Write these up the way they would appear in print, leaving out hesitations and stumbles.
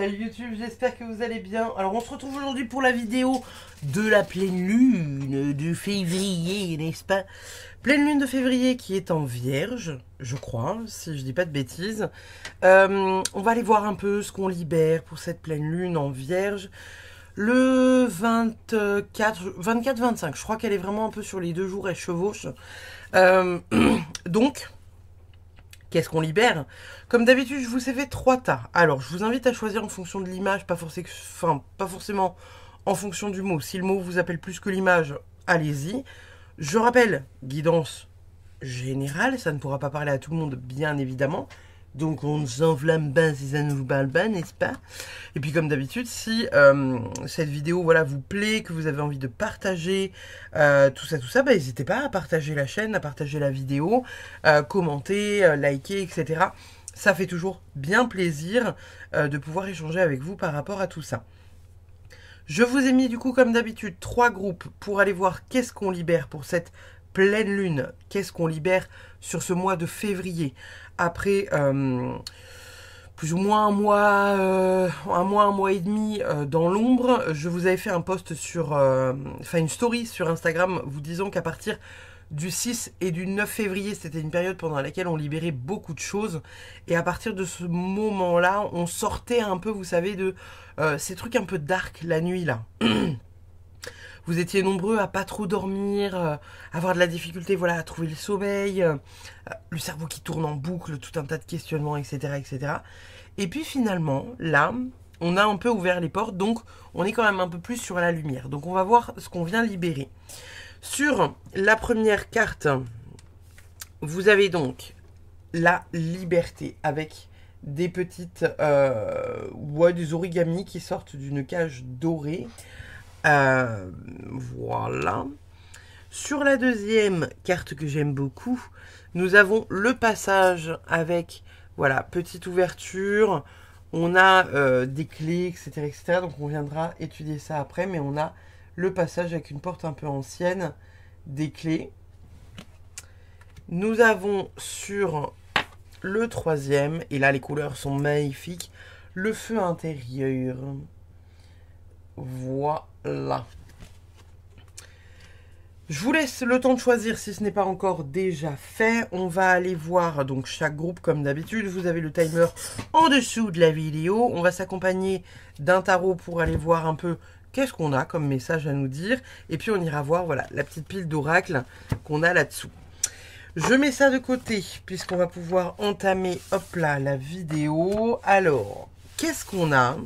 Salut YouTube, j'espère que vous allez bien. Alors on se retrouve aujourd'hui pour la vidéo de la pleine lune de février, n'est-ce pas? Pleine lune de février qui est en vierge, je crois, si je dis pas de bêtises. On va aller voir un peu ce qu'on libère pour cette pleine lune en vierge. Le 24-25, je crois qu'elle est vraiment un peu sur les 2 jours, elle chevauche. Donc... qu'est-ce qu'on libère? Comme d'habitude, je vous ai fait 3 tas. Alors, je vous invite à choisir en fonction de l'image, pas forcément en fonction du mot. Si le mot vous appelle plus que l'image, allez-y. Je rappelle, guidance générale, ça ne pourra pas parler à tout le monde, bien évidemment. Donc, on ne s'enflamme pas si ça ne vous parle pas, n'est-ce pas? Et puis, comme d'habitude, si cette vidéo voilà, vous plaît, que vous avez envie de partager tout ça, bah, n'hésitez pas à partager la chaîne, à partager la vidéo, commenter, liker, etc. Ça fait toujours bien plaisir de pouvoir échanger avec vous par rapport à tout ça. Je vous ai mis du coup, comme d'habitude, 3 groupes pour aller voir qu'est-ce qu'on libère pour cette pleine lune, qu'est-ce qu'on libère sur ce mois de février. Après plus ou moins un mois et demi dans l'ombre, je vous avais fait un post sur, une story sur Instagram vous disant qu'à partir du 6 et du 9 février, c'était une période pendant laquelle on libérait beaucoup de choses. Et à partir de ce moment-là, on sortait un peu, vous savez, de ces trucs un peu dark la nuit là. Vous étiez nombreux à pas trop dormir, avoir de la difficulté voilà, à trouver le sommeil, le cerveau qui tourne en boucle, tout un tas de questionnements, etc., etc. Et puis finalement, là, on a un peu ouvert les portes, donc on est quand même un peu plus sur la lumière. Donc on va voir ce qu'on vient libérer. Sur la première carte, vous avez donc la liberté avec des petites des origamis qui sortent d'une cage dorée. Voilà. Sur la deuxième carte que j'aime beaucoup, nous avons le passage avec, voilà, petite ouverture. On a des clés, etc., etc. Donc on viendra étudier ça après, mais on a le passage avec une porte un peu ancienne, des clés. Nous avons sur le troisième, et là les couleurs sont magnifiques, le feu intérieur. Voilà. Je vous laisse le temps de choisir si ce n'est pas encore déjà fait. On va aller voir donc chaque groupe comme d'habitude. Vous avez le timer en dessous de la vidéo. On va s'accompagner d'un tarot pour aller voir un peu qu'est-ce qu'on a comme message à nous dire. Et puis on ira voir voilà, la petite pile d'oracle qu'on a là-dessous. Je mets ça de côté puisqu'on va pouvoir entamer, hop là, la vidéo. Alors, qu'est-ce qu'on a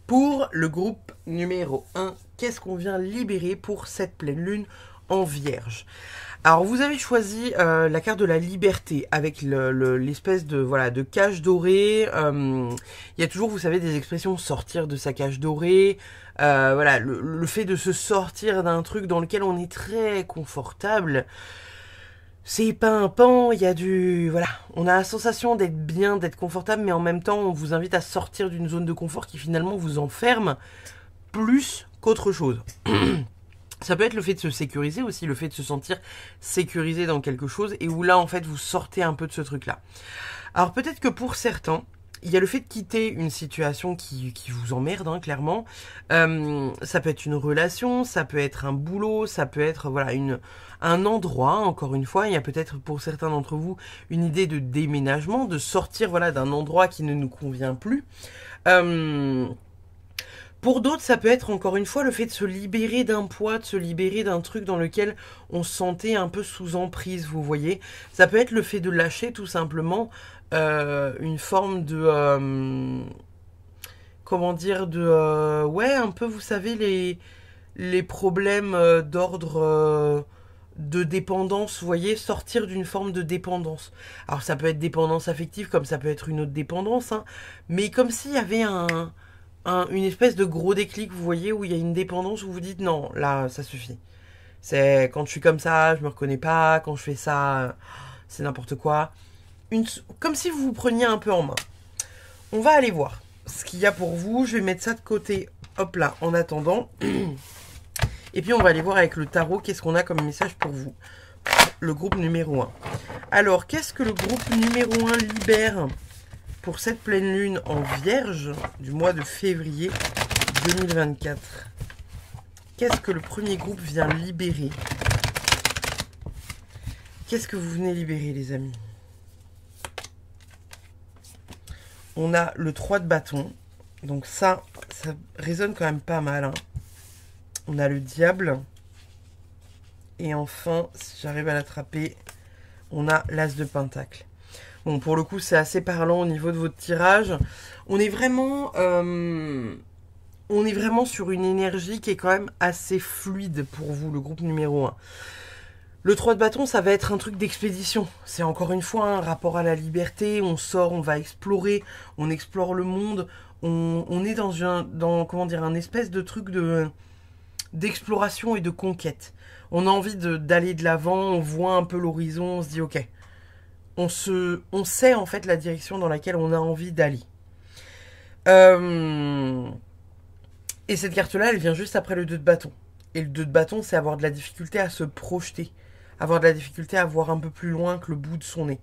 pour le groupe numéro 1, qu'est-ce qu'on vient libérer pour cette pleine lune en vierge? Alors, vous avez choisi la carte de la liberté avec l'espèce de, voilà, de cage dorée. Il y a toujours, vous savez, des expressions sortir de sa cage dorée. Voilà, le fait de se sortir d'un truc dans lequel on est très confortable. C'est pimpant, il y a du... Voilà, on a la sensation d'être bien, d'être confortable, mais en même temps, on vous invite à sortir d'une zone de confort qui finalement vous enferme plus qu'autre chose. Ça peut être le fait de se sécuriser aussi, le fait de se sentir sécurisé dans quelque chose, et où là, en fait, vous sortez un peu de ce truc-là. Alors peut-être que pour certains, il y a le fait de quitter une situation qui vous emmerde, hein, clairement. Ça peut être une relation, ça peut être un boulot, ça peut être voilà, un endroit, encore une fois. Il y a peut-être pour certains d'entre vous une idée de déménagement, de sortir voilà, d'un endroit qui ne nous convient plus. Pour d'autres, ça peut être encore une fois le fait de se libérer d'un poids, de se libérer d'un truc dans lequel on se sentait un peu sous emprise, vous voyez. Ça peut être le fait de lâcher tout simplement une forme de... comment dire, de... ouais, un peu, vous savez, les problèmes d'ordre... de dépendance, vous voyez, sortir d'une forme de dépendance. Alors ça peut être dépendance affective, comme ça peut être une autre dépendance, hein, mais comme s'il y avait une espèce de gros déclic, vous voyez, où il y a une dépendance, où vous vous dites, non, là, ça suffit. C'est quand je suis comme ça, je me reconnais pas, quand je fais ça, c'est n'importe quoi. Comme si vous vous preniez un peu en main. On va aller voir ce qu'il y a pour vous, je vais mettre ça de côté, hop là, en attendant. Et puis on va aller voir avec le tarot, qu'est-ce qu'on a comme message pour vous. Le groupe numéro 1. Alors, qu'est-ce que le groupe numéro 1 libère pour cette pleine lune en Vierge du mois de février 2024. Qu'est-ce que le premier groupe vient libérer? Qu'est-ce que vous venez libérer, les amis? On a le 3 de bâton. Donc ça résonne quand même pas mal. Hein. On a le diable. Et enfin, si j'arrive à l'attraper, on a l'as de pentacle. Bon, pour le coup, c'est assez parlant au niveau de votre tirage. On est vraiment sur une énergie qui est quand même assez fluide pour vous, le groupe numéro 1. Le 3 de bâton, ça va être un truc d'expédition. C'est encore une fois un rapport à la liberté. On sort, on va explorer, on explore le monde. On est dans comment dire, un espèce de truc d'exploration et de conquête. On a envie d'aller de l'avant, on voit un peu l'horizon, on se dit ok. On sait en fait la direction dans laquelle on a envie d'aller. Et cette carte-là, elle vient juste après le 2 de bâton. Et le 2 de bâton, c'est avoir de la difficulté à se projeter. Avoir de la difficulté à voir un peu plus loin que le bout de son nez.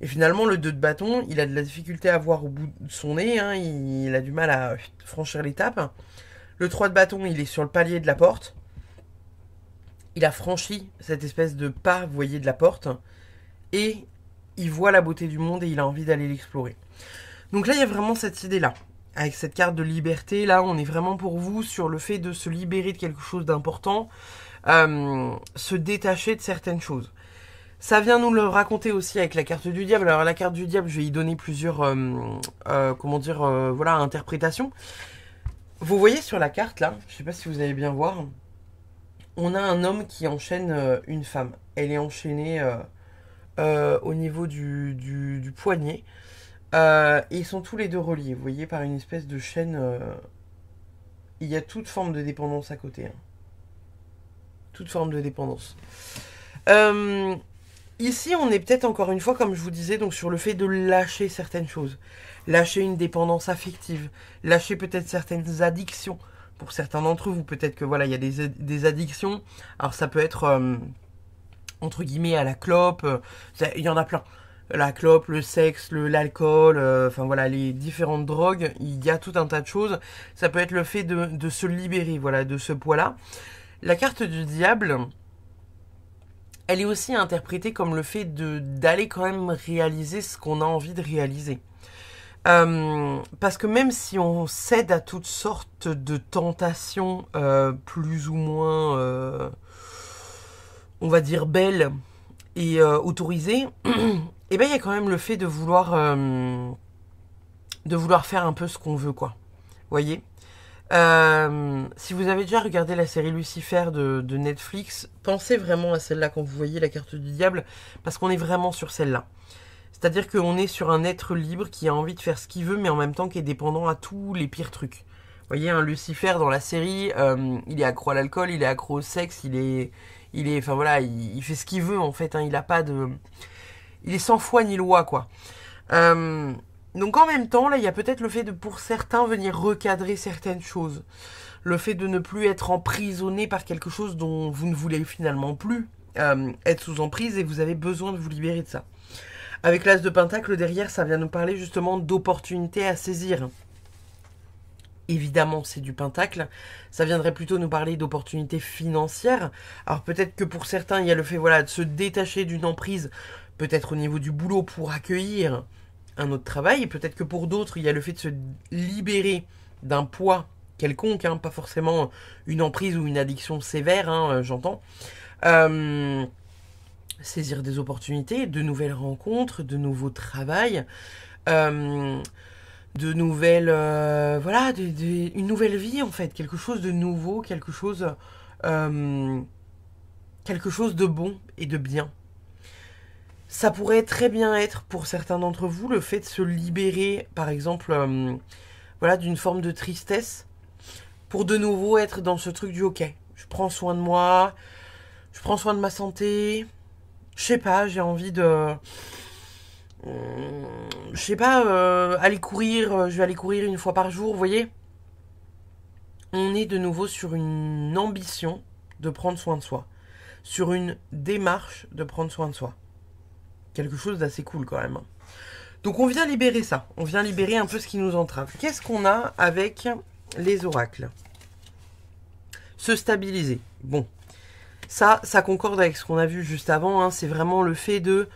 Et finalement, le 2 de bâton, il a de la difficulté à voir au bout de son nez. Hein, il a du mal à franchir l'étape. Le 3 de bâton, il est sur le palier de la porte. Il a franchi cette espèce de pas, vous voyez, de la porte. Et il voit la beauté du monde et il a envie d'aller l'explorer. Donc là, il y a vraiment cette idée-là. Avec cette carte de liberté, là, on est vraiment pour vous sur le fait de se libérer de quelque chose d'important, se détacher de certaines choses. Ça vient nous le raconter aussi avec la carte du diable. Alors la carte du diable, je vais y donner plusieurs, voilà, interprétations. Vous voyez sur la carte, là, je ne sais pas si vous allez bien voir, on a un homme qui enchaîne une femme. Elle est enchaînée au niveau du poignet. Et ils sont tous les deux reliés, vous voyez, par une espèce de chaîne. Il y a toute forme de dépendance à côté. Hein. Toute forme de dépendance. Ici, on est peut-être encore une fois, comme je vous disais, donc sur le fait de lâcher certaines choses. Lâcher une dépendance affective. Lâcher peut-être certaines addictions. Pour certains d'entre vous, peut-être que voilà, il y a des addictions. Alors ça peut être, entre guillemets, à la clope. Il y en a plein. La clope, le sexe, l'alcool, enfin voilà, les différentes drogues, il y a tout un tas de choses. Ça peut être le fait de se libérer, voilà, de ce poids-là. La carte du diable, elle est aussi interprétée comme le fait d'aller quand même réaliser ce qu'on a envie de réaliser. Parce que même si on cède à toutes sortes de tentations plus ou moins, on va dire, belles et autorisées, et bien il y a quand même le fait de vouloir faire un peu ce qu'on veut, quoi. Vous voyez, si vous avez déjà regardé la série Lucifer de Netflix, pensez vraiment à celle-là quand vous voyez la carte du diable, parce qu'on est vraiment sur celle-là. C'est-à-dire qu'on est sur un être libre qui a envie de faire ce qu'il veut, mais en même temps qui est dépendant à tous les pires trucs. Vous voyez, un Lucifer dans la série, il est accro à l'alcool, il est accro au sexe, enfin voilà, il fait ce qu'il veut en fait. Hein, il a pas de, il est sans foi ni loi, quoi. Donc en même temps, là, il y a peut-être le fait de, pour certains, venir recadrer certaines choses. Le fait de ne plus être emprisonné par quelque chose dont vous ne voulez finalement plus être sous emprise, et vous avez besoin de vous libérer de ça. Avec l'as de pentacle derrière, ça vient nous parler justement d'opportunités à saisir. Évidemment, c'est du pentacle. Ça viendrait plutôt nous parler d'opportunités financières. Alors peut-être que pour certains, il y a le fait, voilà, de se détacher d'une emprise, peut-être au niveau du boulot pour accueillir un autre travail. Peut-être que pour d'autres, il y a le fait de se libérer d'un poids quelconque, hein, pas forcément une emprise ou une addiction sévère, hein, j'entends. Saisir des opportunités, de nouvelles rencontres, de nouveaux travails, de nouvelles, voilà, une nouvelle vie en fait, quelque chose de nouveau, quelque chose de bon et de bien. Ça pourrait très bien être pour certains d'entre vous le fait de se libérer, par exemple, voilà, d'une forme de tristesse, pour de nouveau être dans ce truc du ok. Je prends soin de moi, je prends soin de ma santé. Je sais pas, j'ai envie de... je sais pas, aller courir, je vais aller courir une fois par jour, vous voyez. On est de nouveau sur une ambition de prendre soin de soi. Sur une démarche de prendre soin de soi. Quelque chose d'assez cool quand même. Donc on vient libérer ça. On vient libérer un peu ce qui nous entrave. Qu'est-ce qu'on a avec les oracles? Se stabiliser. Bon. Ça concorde avec ce qu'on a vu juste avant. Hein. C'est vraiment le fait de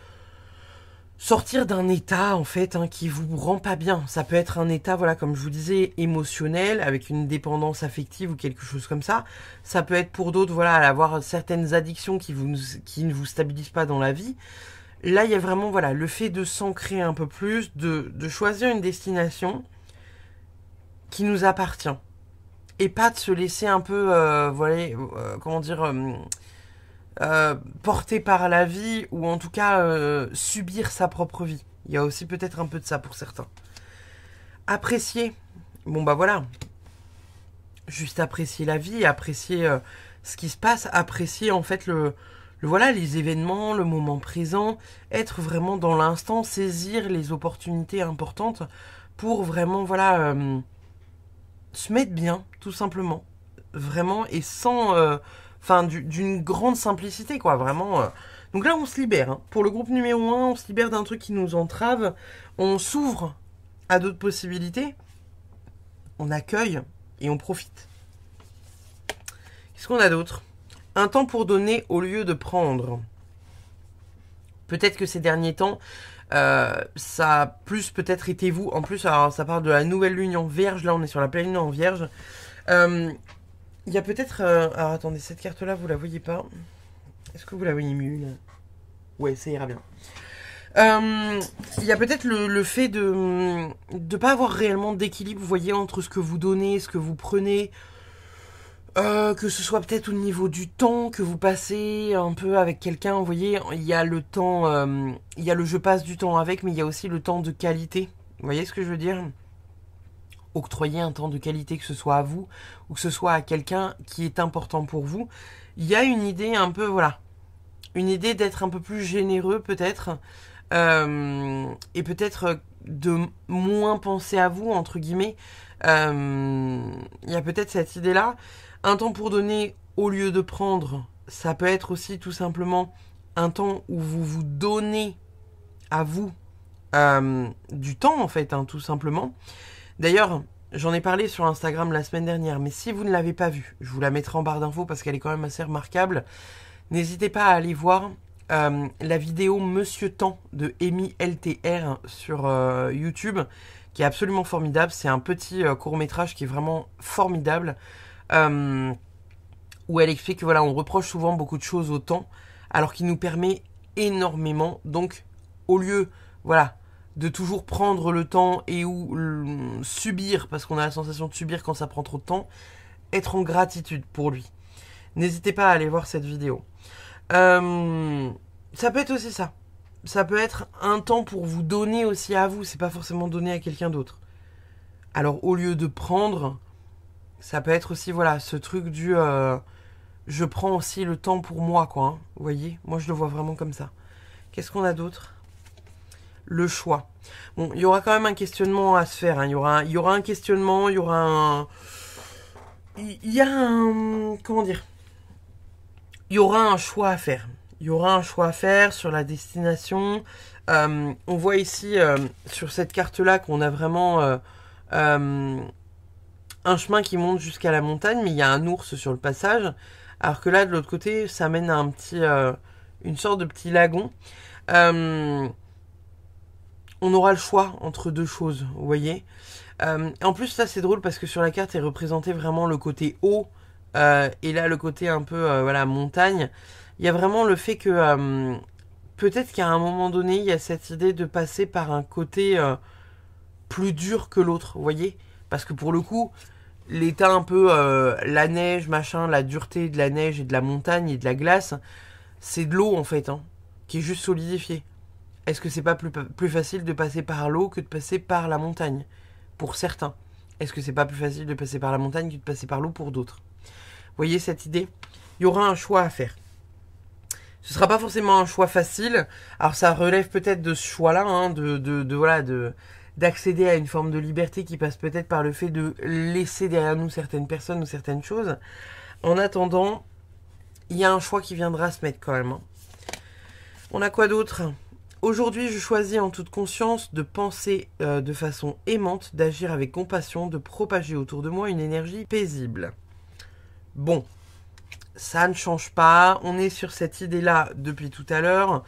sortir d'un état, en fait, hein, qui vous rend pas bien. Ça peut être un état, voilà, comme je vous disais, émotionnel, avec une dépendance affective ou quelque chose comme ça. Ça peut être pour d'autres, voilà, avoir certaines addictions qui ne vous stabilisent pas dans la vie. Là, il y a vraiment, voilà, le fait de s'ancrer un peu plus, de choisir une destination qui nous appartient. Et pas de se laisser un peu, voilà, comment dire, porter par la vie, ou en tout cas subir sa propre vie. Il y a aussi peut-être un peu de ça pour certains. Apprécier. Bon bah voilà. Juste apprécier la vie, apprécier ce qui se passe, apprécier en fait voilà, les événements, le moment présent, être vraiment dans l'instant, saisir les opportunités importantes pour vraiment, voilà, se mettre bien, tout simplement. Vraiment, et sans... Enfin, d'une grande simplicité, quoi, vraiment. Donc là, on se libère. Hein. Pour le groupe numéro 1, on se libère d'un truc qui nous entrave. On s'ouvre à d'autres possibilités. On accueille et on profite. Qu'est-ce qu'on a d'autre? Un temps pour donner au lieu de prendre. Peut-être que ces derniers temps, ça a plus peut-être été vous. En plus, alors, ça parle de la nouvelle lune en vierge. Là, on est sur la pleine lune en vierge. Il y a peut-être... alors, attendez, cette carte-là, vous la voyez pas. Est-ce que vous la voyez mieux, là? Ouais, ça ira bien. Il y a peut-être le fait de pas avoir réellement d'équilibre, vous voyez, entre ce que vous donnez, ce que vous prenez. Que ce soit peut-être au niveau du temps que vous passez un peu avec quelqu'un, vous voyez, il y a le temps, il y a le je passe du temps avec, mais il y a aussi le temps de qualité. Vous voyez ce que je veux dire? Octroyer un temps de qualité, que ce soit à vous ou que ce soit à quelqu'un qui est important pour vous. Il y a une idée un peu, voilà, une idée d'être un peu plus généreux peut-être, et peut-être de moins penser à vous, entre guillemets. Il y a peut-être cette idée-là. Un temps pour donner au lieu de prendre, ça peut être aussi tout simplement un temps où vous vous donnez à vous du temps, en fait, hein, tout simplement. D'ailleurs, j'en ai parlé sur Instagram la semaine dernière, mais si vous ne l'avez pas vue, je vous la mettrai en barre d'infos parce qu'elle est quand même assez remarquable. N'hésitez pas à aller voir la vidéo Monsieur Temps de Amy LTR sur YouTube, qui est absolument formidable. C'est un petit court-métrage qui est vraiment formidable, où elle explique que voilà, on reproche souvent beaucoup de choses au temps, alors qu'il nous permet énormément. Donc, au lieu, voilà, de toujours prendre le temps et ou subir, parce qu'on a la sensation de subir quand ça prend trop de temps, être en gratitude pour lui. N'hésitez pas à aller voir cette vidéo. Ça peut être aussi ça. Ça peut être un temps pour vous donner aussi à vous. C'est pas forcément donner à quelqu'un d'autre. Alors au lieu de prendre, ça peut être aussi voilà ce truc du je prends aussi le temps pour moi, quoi. Hein, vous voyez, moi je le vois vraiment comme ça. Qu'est-ce qu'on a d'autre? Le choix. Bon, il y aura quand même un questionnement à se faire. Hein. Il y aura un questionnement, il y aura un... Il y a un... Comment dire? Il y aura un choix à faire. Il y aura un choix à faire sur la destination. On voit ici, sur cette carte-là, qu'on a vraiment un chemin qui monte jusqu'à la montagne, mais il y a un ours sur le passage. Alors que là, de l'autre côté, ça mène à un petit, une sorte de petit lagon. On aura le choix entre deux choses, vous voyez. En plus, ça c'est drôle parce que sur la carte est représenté vraiment le côté haut et là le côté un peu voilà montagne. Il y a vraiment le fait que peut-être qu'à un moment donné, il y a cette idée de passer par un côté plus dur que l'autre, vous voyez. Parce que pour le coup, l'état un peu la neige, machin, la dureté de la neige et de la montagne et de la glace, c'est de l'eau en fait, hein, qui est juste solidifiée. Est-ce que c'est pas plus facile de passer par l'eau que de passer par la montagne? Pour certains. Est-ce que c'est pas plus facile de passer par la montagne que de passer par l'eau pour d'autres? Vous voyez cette idée? Il y aura un choix à faire. Ce sera pas forcément un choix facile. Alors ça relève peut-être de ce choix-là, hein, d'accéder à une forme de liberté qui passe peut-être par le fait de laisser derrière nous certaines personnes ou certaines choses. En attendant, il y a un choix qui viendra se mettre quand même. Hein. On a quoi d'autre? Aujourd'hui, je choisis en toute conscience de penser de façon aimante, d'agir avec compassion, de propager autour de moi une énergie paisible. Bon, ça ne change pas. On est sur cette idée-là depuis tout à l'heure.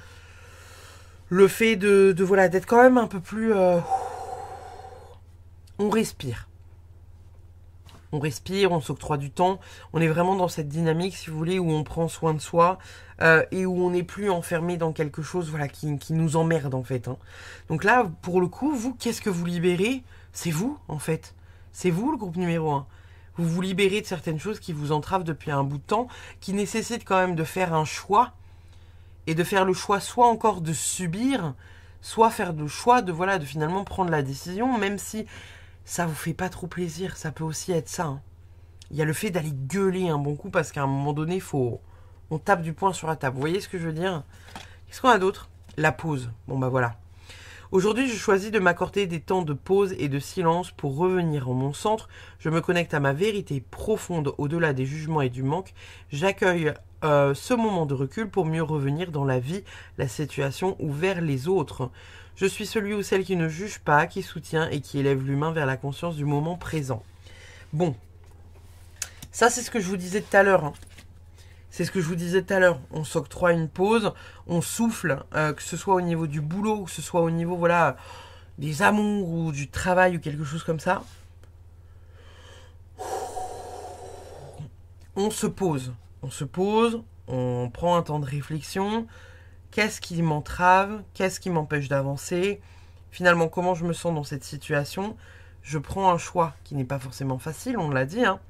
Le fait voilà, d'être quand même un peu plus... on respire. On respire, on s'octroie du temps. On est vraiment dans cette dynamique, si vous voulez, où on prend soin de soi et où on n'est plus enfermé dans quelque chose voilà, qui nous emmerde, en fait. Hein. Donc là, pour le coup, vous, qu'est-ce que vous libérez? C'est vous, en fait. C'est vous, le groupe numéro 1. Vous vous libérez de certaines choses qui vous entravent depuis un bout de temps, qui nécessitent quand même de faire un choix, et de faire le choix soit encore de subir, soit faire le choix de, voilà, de finalement prendre la décision, même si ça vous fait pas trop plaisir, ça peut aussi être ça. Hein. Il y a le fait d'aller gueuler un bon coup parce qu'à un moment donné, on tape du poing sur la table. Vous voyez ce que je veux dire? Qu'est-ce qu'on a d'autre? La pause. Bon bah voilà. Aujourd'hui, je choisis de m'accorder des temps de pause et de silence pour revenir en mon centre. Je me connecte à ma vérité profonde au-delà des jugements et du manque. J'accueille ce moment de recul pour mieux revenir dans la vie, la situation ou vers les autres. Je suis celui ou celle qui ne juge pas, qui soutient et qui élève l'humain vers la conscience du moment présent. Bon, ça c'est ce que je vous disais tout à l'heure. Hein. C'est ce que je vous disais tout à l'heure. On s'octroie une pause, on souffle, que ce soit au niveau du boulot, ou que ce soit au niveau voilà, des amours ou du travail ou quelque chose comme ça. On se pose. On se pose, on prend un temps de réflexion. Qu'est-ce qui m'entrave? Qu'est-ce qui m'empêche d'avancer? Finalement, comment je me sens dans cette situation? Je prends un choix qui n'est pas forcément facile, on l'a dit, hein,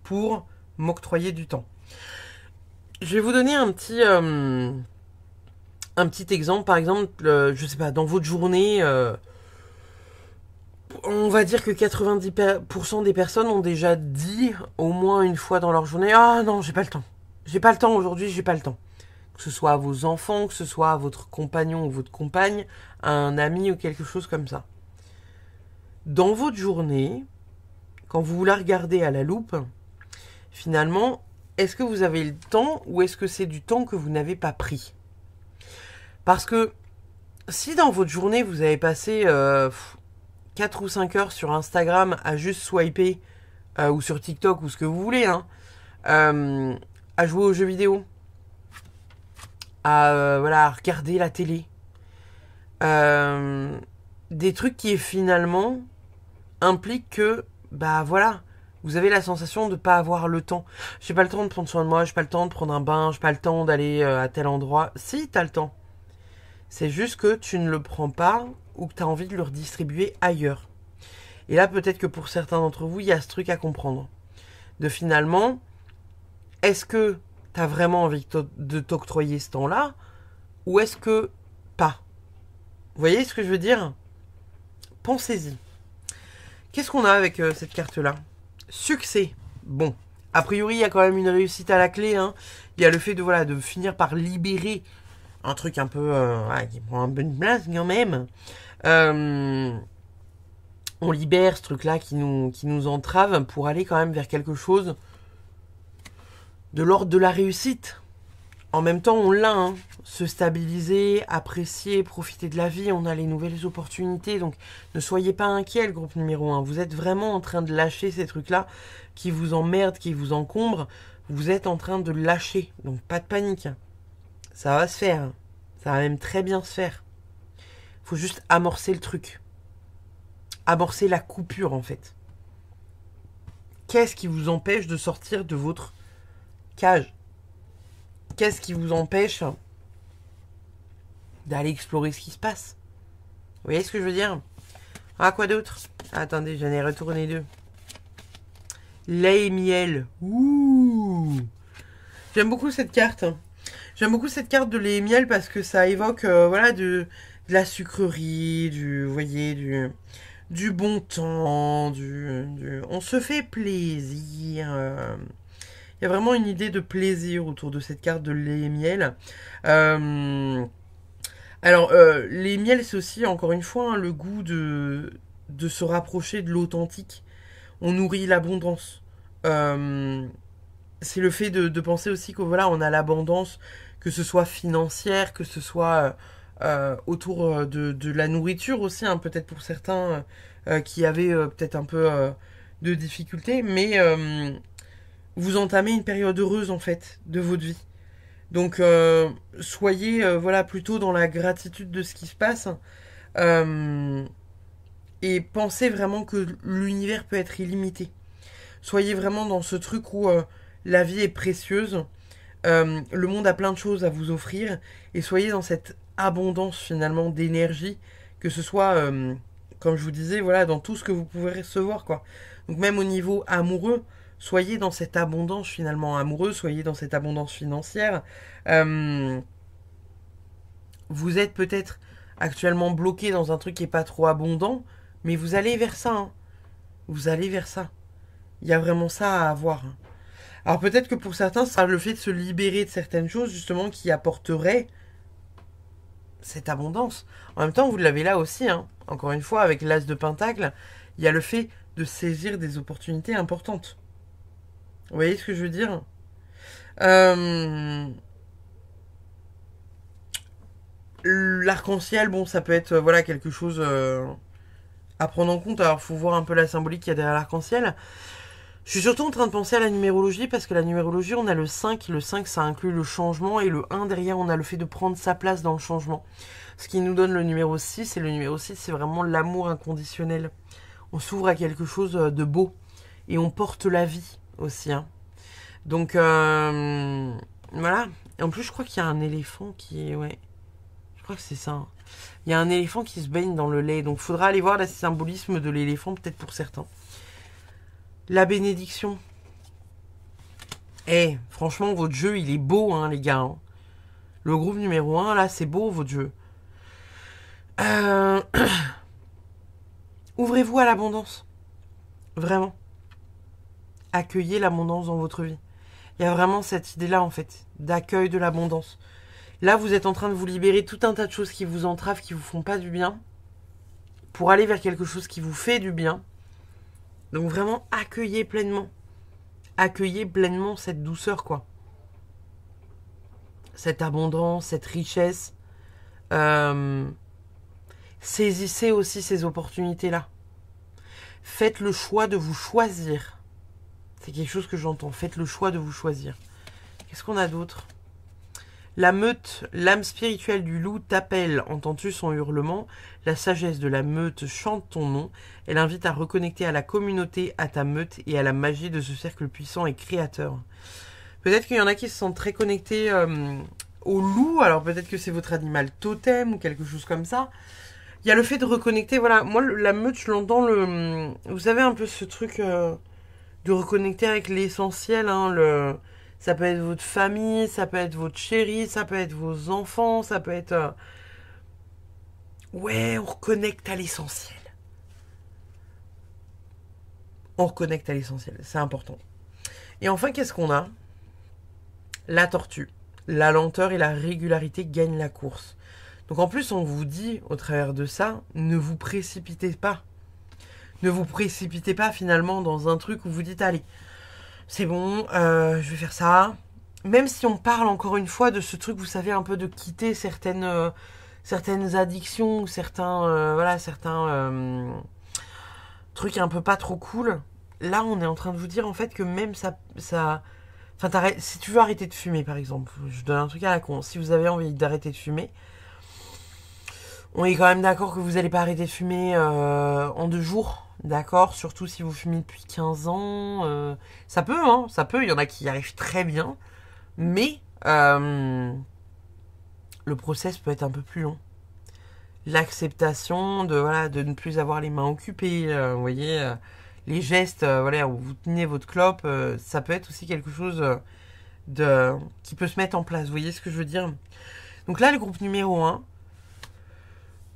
pour m'octroyer du temps. Je vais vous donner un petit exemple. Par exemple, je sais pas, dans votre journée, on va dire que 90% des personnes ont déjà dit au moins une fois dans leur journée « Ah non, j'ai pas le temps. J'ai pas le temps aujourd'hui, j'ai pas le temps. » Que ce soit à vos enfants, que ce soit à votre compagnon ou votre compagne, à un ami ou quelque chose comme ça. Dans votre journée, quand vous la regardez à la loupe, finalement, est-ce que vous avez le temps ou est-ce que c'est du temps que vous n'avez pas pris? Parce que si dans votre journée, vous avez passé 4 ou 5 heures sur Instagram à juste swiper, ou sur TikTok ou ce que vous voulez, hein, à jouer aux jeux vidéo, à voilà, regarder la télé, des trucs qui finalement impliquent que, bah voilà, vous avez la sensation de ne pas avoir le temps. J'ai pas le temps de prendre soin de moi, j'ai pas le temps de prendre un bain, j'ai pas le temps d'aller à tel endroit. Si, t'as le temps. C'est juste que tu ne le prends pas ou que tu as envie de le redistribuer ailleurs. Et là, peut-être que pour certains d'entre vous, il y a ce truc à comprendre. De finalement, est-ce que tu as vraiment envie de t'octroyer ce temps-là ou est-ce que pas? Vous voyez ce que je veux dire? Pensez-y. Qu'est-ce qu'on a avec cette carte-là? Succès. Bon, a priori, il y a quand même une réussite à la clé. Hein. Il y a le fait de, voilà, de finir par libérer un truc un peu qui prend un peu de place quand même. On libère ce truc-là qui nous entrave pour aller quand même vers quelque chose de l'ordre de la réussite. En même temps, on l'a, hein. Se stabiliser, apprécier, profiter de la vie, on a les nouvelles opportunités. Donc, ne soyez pas inquiets, le groupe numéro 1. Vous êtes vraiment en train de lâcher ces trucs-là qui vous emmerdent, qui vous encombrent. Vous êtes en train de lâcher. Donc, pas de panique. Ça va se faire. Ça va même très bien se faire. Il faut juste amorcer le truc. Amorcer la coupure, en fait. Qu'est-ce qui vous empêche de sortir de votre cage? Qu'est-ce qui vous empêche d'aller explorer ce qui se passe? Vous voyez ce que je veux dire? Ah, quoi d'autre? Attendez, j'en ai retourné 2. Lait et miel. Ouh! J'aime beaucoup cette carte. J'aime beaucoup cette carte de lait et miel parce que ça évoque voilà, de la sucrerie, vous voyez, du bon temps, on se fait plaisir. Il y a vraiment une idée de plaisir autour de cette carte de lait et miel. Alors, lait et miel, c'est aussi, encore une fois, hein, le goût de se rapprocher de l'authentique. On nourrit l'abondance. C'est le fait de penser aussi que voilà, on a l'abondance, que ce soit financière, que ce soit autour de la nourriture aussi, hein, peut-être pour certains qui avaient peut-être un peu de difficultés, mais vous entamez une période heureuse en fait de votre vie. Donc soyez voilà plutôt dans la gratitude de ce qui se passe euh, et pensez vraiment que l'univers peut être illimité. Soyez vraiment dans ce truc où la vie est précieuse, le monde a plein de choses à vous offrir et soyez dans cette abondance finalement d'énergie, que ce soit comme je vous disais voilà dans tout ce que vous pouvez recevoir quoi. Donc même au niveau amoureux, soyez dans cette abondance finalement amoureuse, soyez dans cette abondance financière. Euh, vous êtes peut-être actuellement bloqué dans un truc qui est pas trop abondant, mais vous allez vers ça, hein. Vous allez vers ça. Il y a vraiment ça à avoir, hein. Alors peut-être que pour certains, ce sera le fait de se libérer de certaines choses justement qui apporterait cette abondance. En même temps, vous l'avez là aussi, hein. Encore une fois, avec l'as de Pentacle, il y a le fait de saisir des opportunités importantes. Vous voyez ce que je veux dire? euh... L'arc-en-ciel, bon, ça peut être voilà quelque chose à prendre en compte. Alors, faut voir un peu la symbolique qu'il y a derrière l'arc-en-ciel. Je suis surtout en train de penser à la numérologie parce que la numérologie, on a le 5. Le 5, ça inclut le changement. Et le 1, derrière, on a le fait de prendre sa place dans le changement. Ce qui nous donne le numéro 6. Et le numéro 6, c'est vraiment l'amour inconditionnel. On s'ouvre à quelque chose de beau. Et on porte la vie aussi, hein. Donc, voilà. Et en plus, je crois qu'il y a un éléphant qui est... Ouais, je crois que c'est ça, hein. Il y a un éléphant qui se baigne dans le lait. Donc, il faudra aller voir le symbolisme de l'éléphant, peut-être pour certains. La bénédiction. Eh, franchement, votre jeu, il est beau, hein, les gars, hein. Le groupe numéro 1, là, c'est beau, votre jeu. Euh... Ouvrez-vous à l'abondance. Vraiment. Accueillez l'abondance dans votre vie. Il y a vraiment cette idée-là, en fait, d'accueil de l'abondance. Là, vous êtes en train de vous libérer tout un tas de choses qui vous entravent, qui vous font pas du bien, pour aller vers quelque chose qui vous fait du bien. Donc vraiment, accueillez pleinement. Accueillez pleinement cette douceur, quoi. Cette abondance, cette richesse. Saisissez aussi ces opportunités-là. Faites le choix de vous choisir. C'est quelque chose que j'entends. Faites le choix de vous choisir. Qu'est-ce qu'on a d'autre? La meute, l'âme spirituelle du loup t'appelle, entends-tu son hurlement? La sagesse de la meute chante ton nom. Elle invite à reconnecter à la communauté, à ta meute et à la magie de ce cercle puissant et créateur. Peut-être qu'il y en a qui se sentent très connectés au loup, alors peut-être que c'est votre animal totem ou quelque chose comme ça. Il y a le fait de reconnecter, voilà, moi la meute je l'entends, vous savez un peu ce truc de reconnecter avec l'essentiel, hein, ça peut être votre famille, ça peut être votre chéri, ça peut être vos enfants, ça peut être... Ouais, on reconnecte à l'essentiel. On reconnecte à l'essentiel, c'est important. Et enfin, qu'est-ce qu'on a? La tortue. La lenteur et la régularité gagnent la course. Donc en plus, on vous dit, au travers de ça, ne vous précipitez pas. Ne vous précipitez pas finalement dans un truc où vous dites, allez, c'est bon, je vais faire ça. Même si on parle encore une fois de ce truc, vous savez, un peu de quitter certaines addictions, certains trucs un peu pas trop cool. Là, on est en train de vous dire en fait que même ça enfin, si tu veux arrêter de fumer, par exemple, je donne un truc à la con. Si vous avez envie d'arrêter de fumer, on est quand même d'accord que vous n'allez pas arrêter de fumer en 2 jours. D'accord, surtout si vous fumez depuis 15 ans. Ça peut, hein, ça peut. Il y en a qui y arrivent très bien. Mais le process peut être un peu plus long. L'acceptation de ne plus avoir les mains occupées, vous voyez, les gestes, où vous tenez votre clope, ça peut être aussi quelque chose qui peut se mettre en place. Vous voyez ce que je veux dire? Donc là, le groupe numéro 1,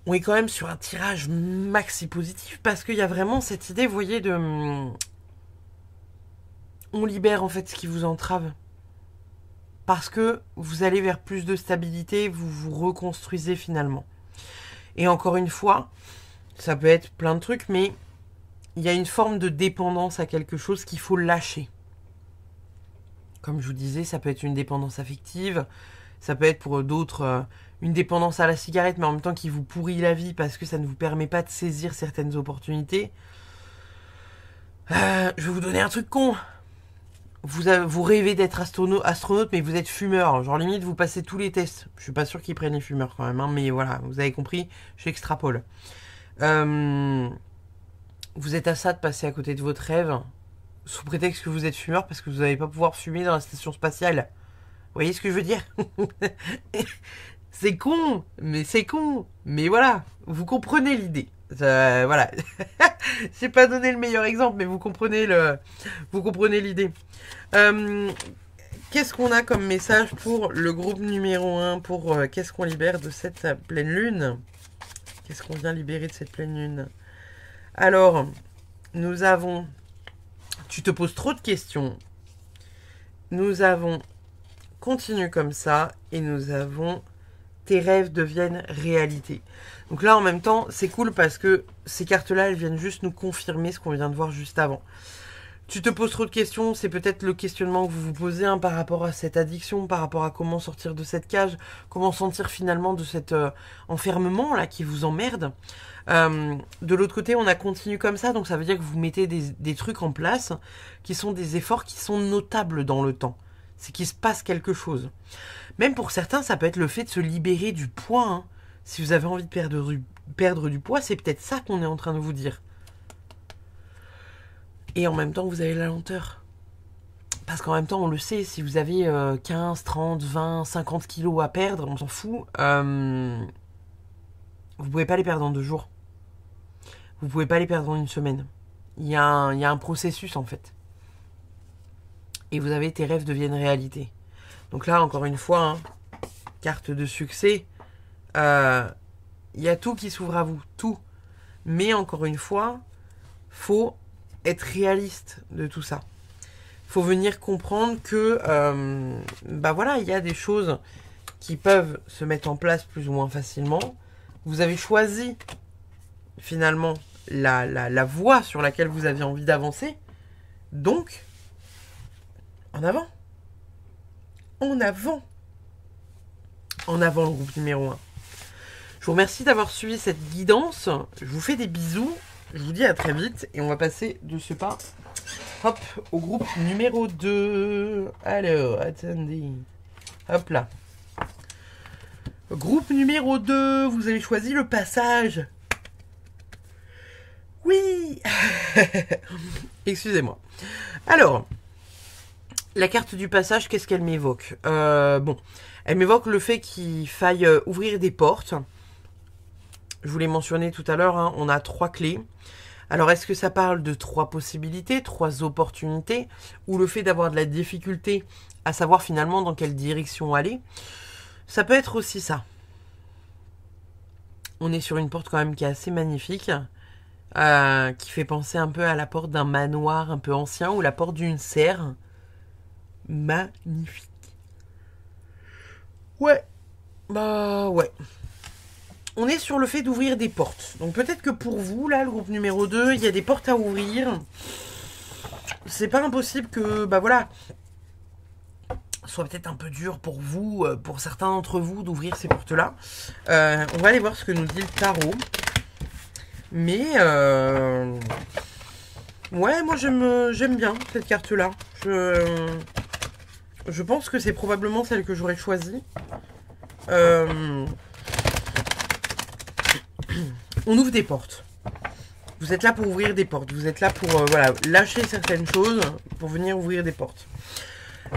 on est quand même sur un tirage maxi positif parce qu'il y a vraiment cette idée, vous voyez, on libère en fait ce qui vous entrave. Parce que vous allez vers plus de stabilité, vous vous reconstruisez finalement. Et encore une fois, ça peut être plein de trucs, mais il y a une forme de dépendance à quelque chose qu'il faut lâcher. Comme je vous disais, ça peut être une dépendance affective, Ça peut être pour d'autres une dépendance à la cigarette, mais en même temps qui vous pourrit la vie parce que ça ne vous permet pas de saisir certaines opportunités. Je vais vous donner un truc con. Vous rêvez d'être astronaute, mais vous êtes fumeur. Genre limite, vous passez tous les tests. Je suis pas sûr qu'ils prennent les fumeurs quand même, hein, mais voilà, vous avez compris, j'extrapole. Vous êtes à ça de passer à côté de votre rêve, sous prétexte que vous êtes fumeur, parce que vous n'allez pas pouvoir fumer dans la station spatiale. Vous voyez ce que je veux dire? C'est con, mais c'est con. Mais voilà, vous comprenez l'idée. Voilà. J'ai pas donné le meilleur exemple, mais vous comprenez l'idée. Qu'est-ce qu'on a comme message pour le groupe numéro 1 pour qu'est-ce qu'on libère de cette pleine lune? Qu'est-ce qu'on vient libérer de cette pleine lune? Alors, nous avons... Tu te poses trop de questions. Nous avons... Continue comme ça. Et nous avons... Tes rêves deviennent réalité. Donc là, en même temps, c'est cool parce que ces cartes-là, elles viennent juste nous confirmer ce qu'on vient de voir juste avant. Tu te poses trop de questions, c'est peut-être le questionnement que vous vous posez par rapport à cette addiction, par rapport à comment sortir de cette cage, comment sortir finalement de cet enfermement là qui vous emmerde. De l'autre côté, on a continué comme ça, donc ça veut dire que vous mettez des trucs en place qui sont des efforts qui sont notables dans le temps. C'est qu'il se passe quelque chose. Même pour certains, ça peut être le fait de se libérer du poids. Hein. Si vous avez envie de perdre du poids, c'est peut-être ça qu'on est en train de vous dire. Et en même temps, vous avez la lenteur. Parce qu'en même temps, on le sait, si vous avez 15, 30, 20, 50 kilos à perdre, on s'en fout, vous pouvez pas les perdre en 2 jours. Vous pouvez pas les perdre en 1 semaine. Il y a un processus, en fait. Et vous avez tes rêves deviennent réalité. Donc là, encore une fois, hein, carte de succès, il y a tout qui s'ouvre à vous, tout. Mais encore une fois, faut être réaliste de tout ça. Faut venir comprendre que, voilà, il y a des choses qui peuvent se mettre en place plus ou moins facilement. Vous avez choisi, finalement, la voie sur laquelle vous avez envie d'avancer. Donc, en avant. En avant. En avant, le groupe numéro 1. Je vous remercie d'avoir suivi cette guidance. Je vous fais des bisous. Je vous dis à très vite. Et on va passer de ce pas, hop, au groupe numéro 2. Alors, attendez. Hop là. Groupe numéro 2. Vous avez choisi le passage. Oui. Excusez-moi. Alors... La carte du passage, qu'est-ce qu'elle m'évoque? Elle m'évoque le fait qu'il faille ouvrir des portes. Je vous l'ai mentionné tout à l'heure, hein, on a 3 clés. Alors, est-ce que ça parle de 3 possibilités, 3 opportunités, ou le fait d'avoir de la difficulté à savoir finalement dans quelle direction aller? Ça peut être aussi ça. On est sur une porte quand même qui est assez magnifique, qui fait penser un peu à la porte d'un manoir un peu ancien, ou la porte d'une serre. Magnifique. Ouais. Bah ouais. On est sur le fait d'ouvrir des portes. Donc peut-être que pour vous, là, le groupe numéro 2, il y a des portes à ouvrir. C'est pas impossible que, voilà, soit peut-être un peu dur pour vous, pour certains d'entre vous, d'ouvrir ces portes-là. On va aller voir ce que nous dit le tarot. Mais, ouais, moi j'aime bien cette carte-là. Je pense que c'est probablement celle que j'aurais choisie. On ouvre des portes. Vous êtes là pour ouvrir des portes. Vous êtes là pour lâcher certaines choses pour venir ouvrir des portes.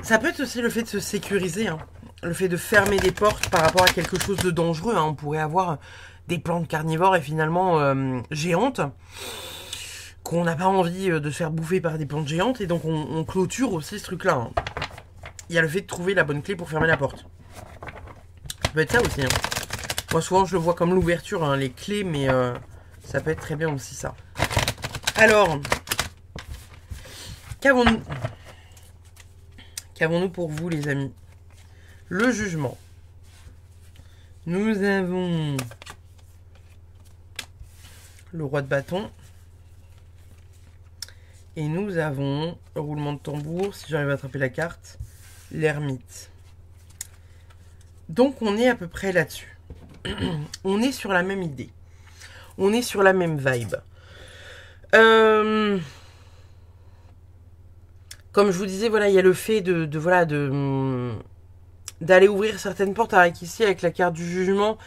Ça peut être aussi le fait de se sécuriser. Hein. Le fait de fermer des portes par rapport à quelque chose de dangereux. Hein. On pourrait avoir des plantes carnivores et finalement géantes. Qu'on n'a pas envie de se faire bouffer par des plantes géantes. Et donc on clôture aussi ce truc-là. Hein. Il y a le fait de trouver la bonne clé pour fermer la porte. Ça peut être ça aussi. Hein. Moi, souvent, je le vois comme l'ouverture, hein, les clés, mais ça peut être très bien aussi ça. Alors, qu'avons-nous? Qu'avons-nous pour vous, les amis? Le jugement. Nous avons le roi de bâton. Et nous avons, roulement de tambour, si j'arrive à attraper la carte, l'ermite. Donc on est à peu près là-dessus. On est sur la même idée. On est sur la même vibe. Comme je vous disais, voilà, il y a le fait d'aller ouvrir certaines portes avec ici, avec la carte du jugement.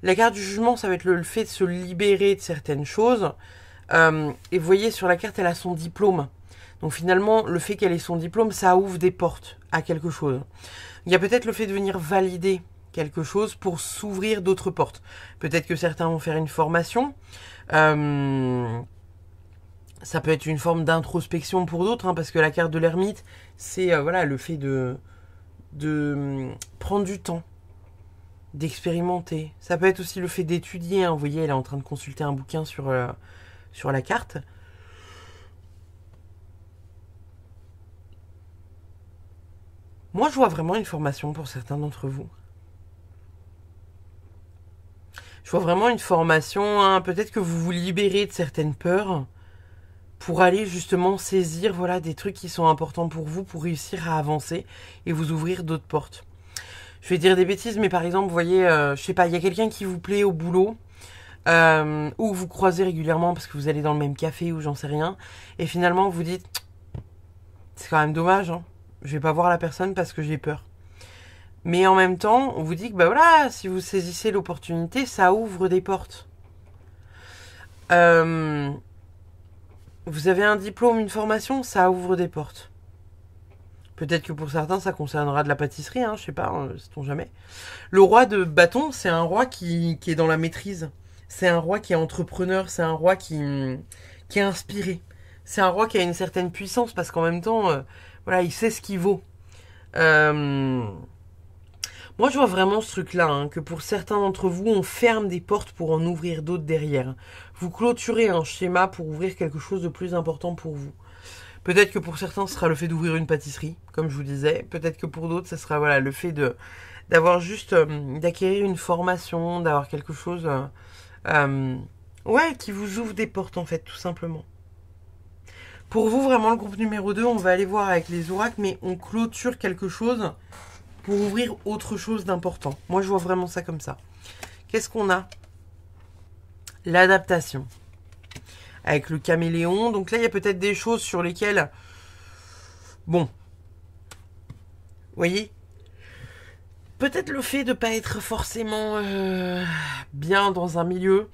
La carte du jugement, ça va être le fait de se libérer de certaines choses. Et vous voyez, sur la carte, elle a son diplôme. Donc finalement, le fait qu'elle ait son diplôme, ça ouvre des portes à quelque chose. Il y a peut-être le fait de venir valider quelque chose pour s'ouvrir d'autres portes. Peut-être que certains vont faire une formation. Ça peut être une forme d'introspection pour d'autres, hein, parce que la carte de l'ermite, c'est voilà, le fait de prendre du temps, d'expérimenter. Ça peut être aussi le fait d'étudier. Hein. Vous voyez, elle est en train de consulter un bouquin sur la carte. Moi, je vois vraiment une formation pour certains d'entre vous. Je vois vraiment une formation, hein, peut-être que vous vous libérez de certaines peurs pour aller justement saisir voilà, des trucs qui sont importants pour vous, pour réussir à avancer et vous ouvrir d'autres portes. Je vais dire des bêtises, mais par exemple, vous voyez, je sais pas, il y a quelqu'un qui vous plaît au boulot, ou vous croisez régulièrement parce que vous allez dans le même café ou j'en sais rien, et finalement vous dites, c'est quand même dommage, hein, je vais pas voir la personne parce que j'ai peur. Mais en même temps, on vous dit que bah voilà, si vous saisissez l'opportunité, ça ouvre des portes. Vous avez un diplôme, une formation, ça ouvre des portes. Peut-être que pour certains, ça concernera de la pâtisserie, hein, je sais pas, sait-on jamais. Le roi de bâton, c'est un roi qui est dans la maîtrise. C'est un roi qui est entrepreneur, c'est un roi qui est inspiré. C'est un roi qui a une certaine puissance parce qu'en même temps, voilà, il sait ce qu'il vaut. Moi, je vois vraiment ce truc-là, hein, que pour certains d'entre vous, on ferme des portes pour en ouvrir d'autres derrière. Vous clôturez un schéma pour ouvrir quelque chose de plus important pour vous. Peut-être que pour certains, ce sera le fait d'ouvrir une pâtisserie, comme je vous disais. Peut-être que pour d'autres, ce sera voilà, le fait d'avoir juste d'acquérir une formation, d'avoir quelque chose ouais, qui vous ouvre des portes en fait, tout simplement. Pour vous, vraiment, le groupe numéro 2, on va aller voir avec les oracles, mais on clôture quelque chose pour ouvrir autre chose d'important. Moi, je vois vraiment ça comme ça. Qu'est-ce qu'on a? L'adaptation. Avec le caméléon. Donc là, il y a peut-être des choses sur lesquelles... Bon. Vous voyez? Peut-être le fait de ne pas être forcément bien dans un milieu,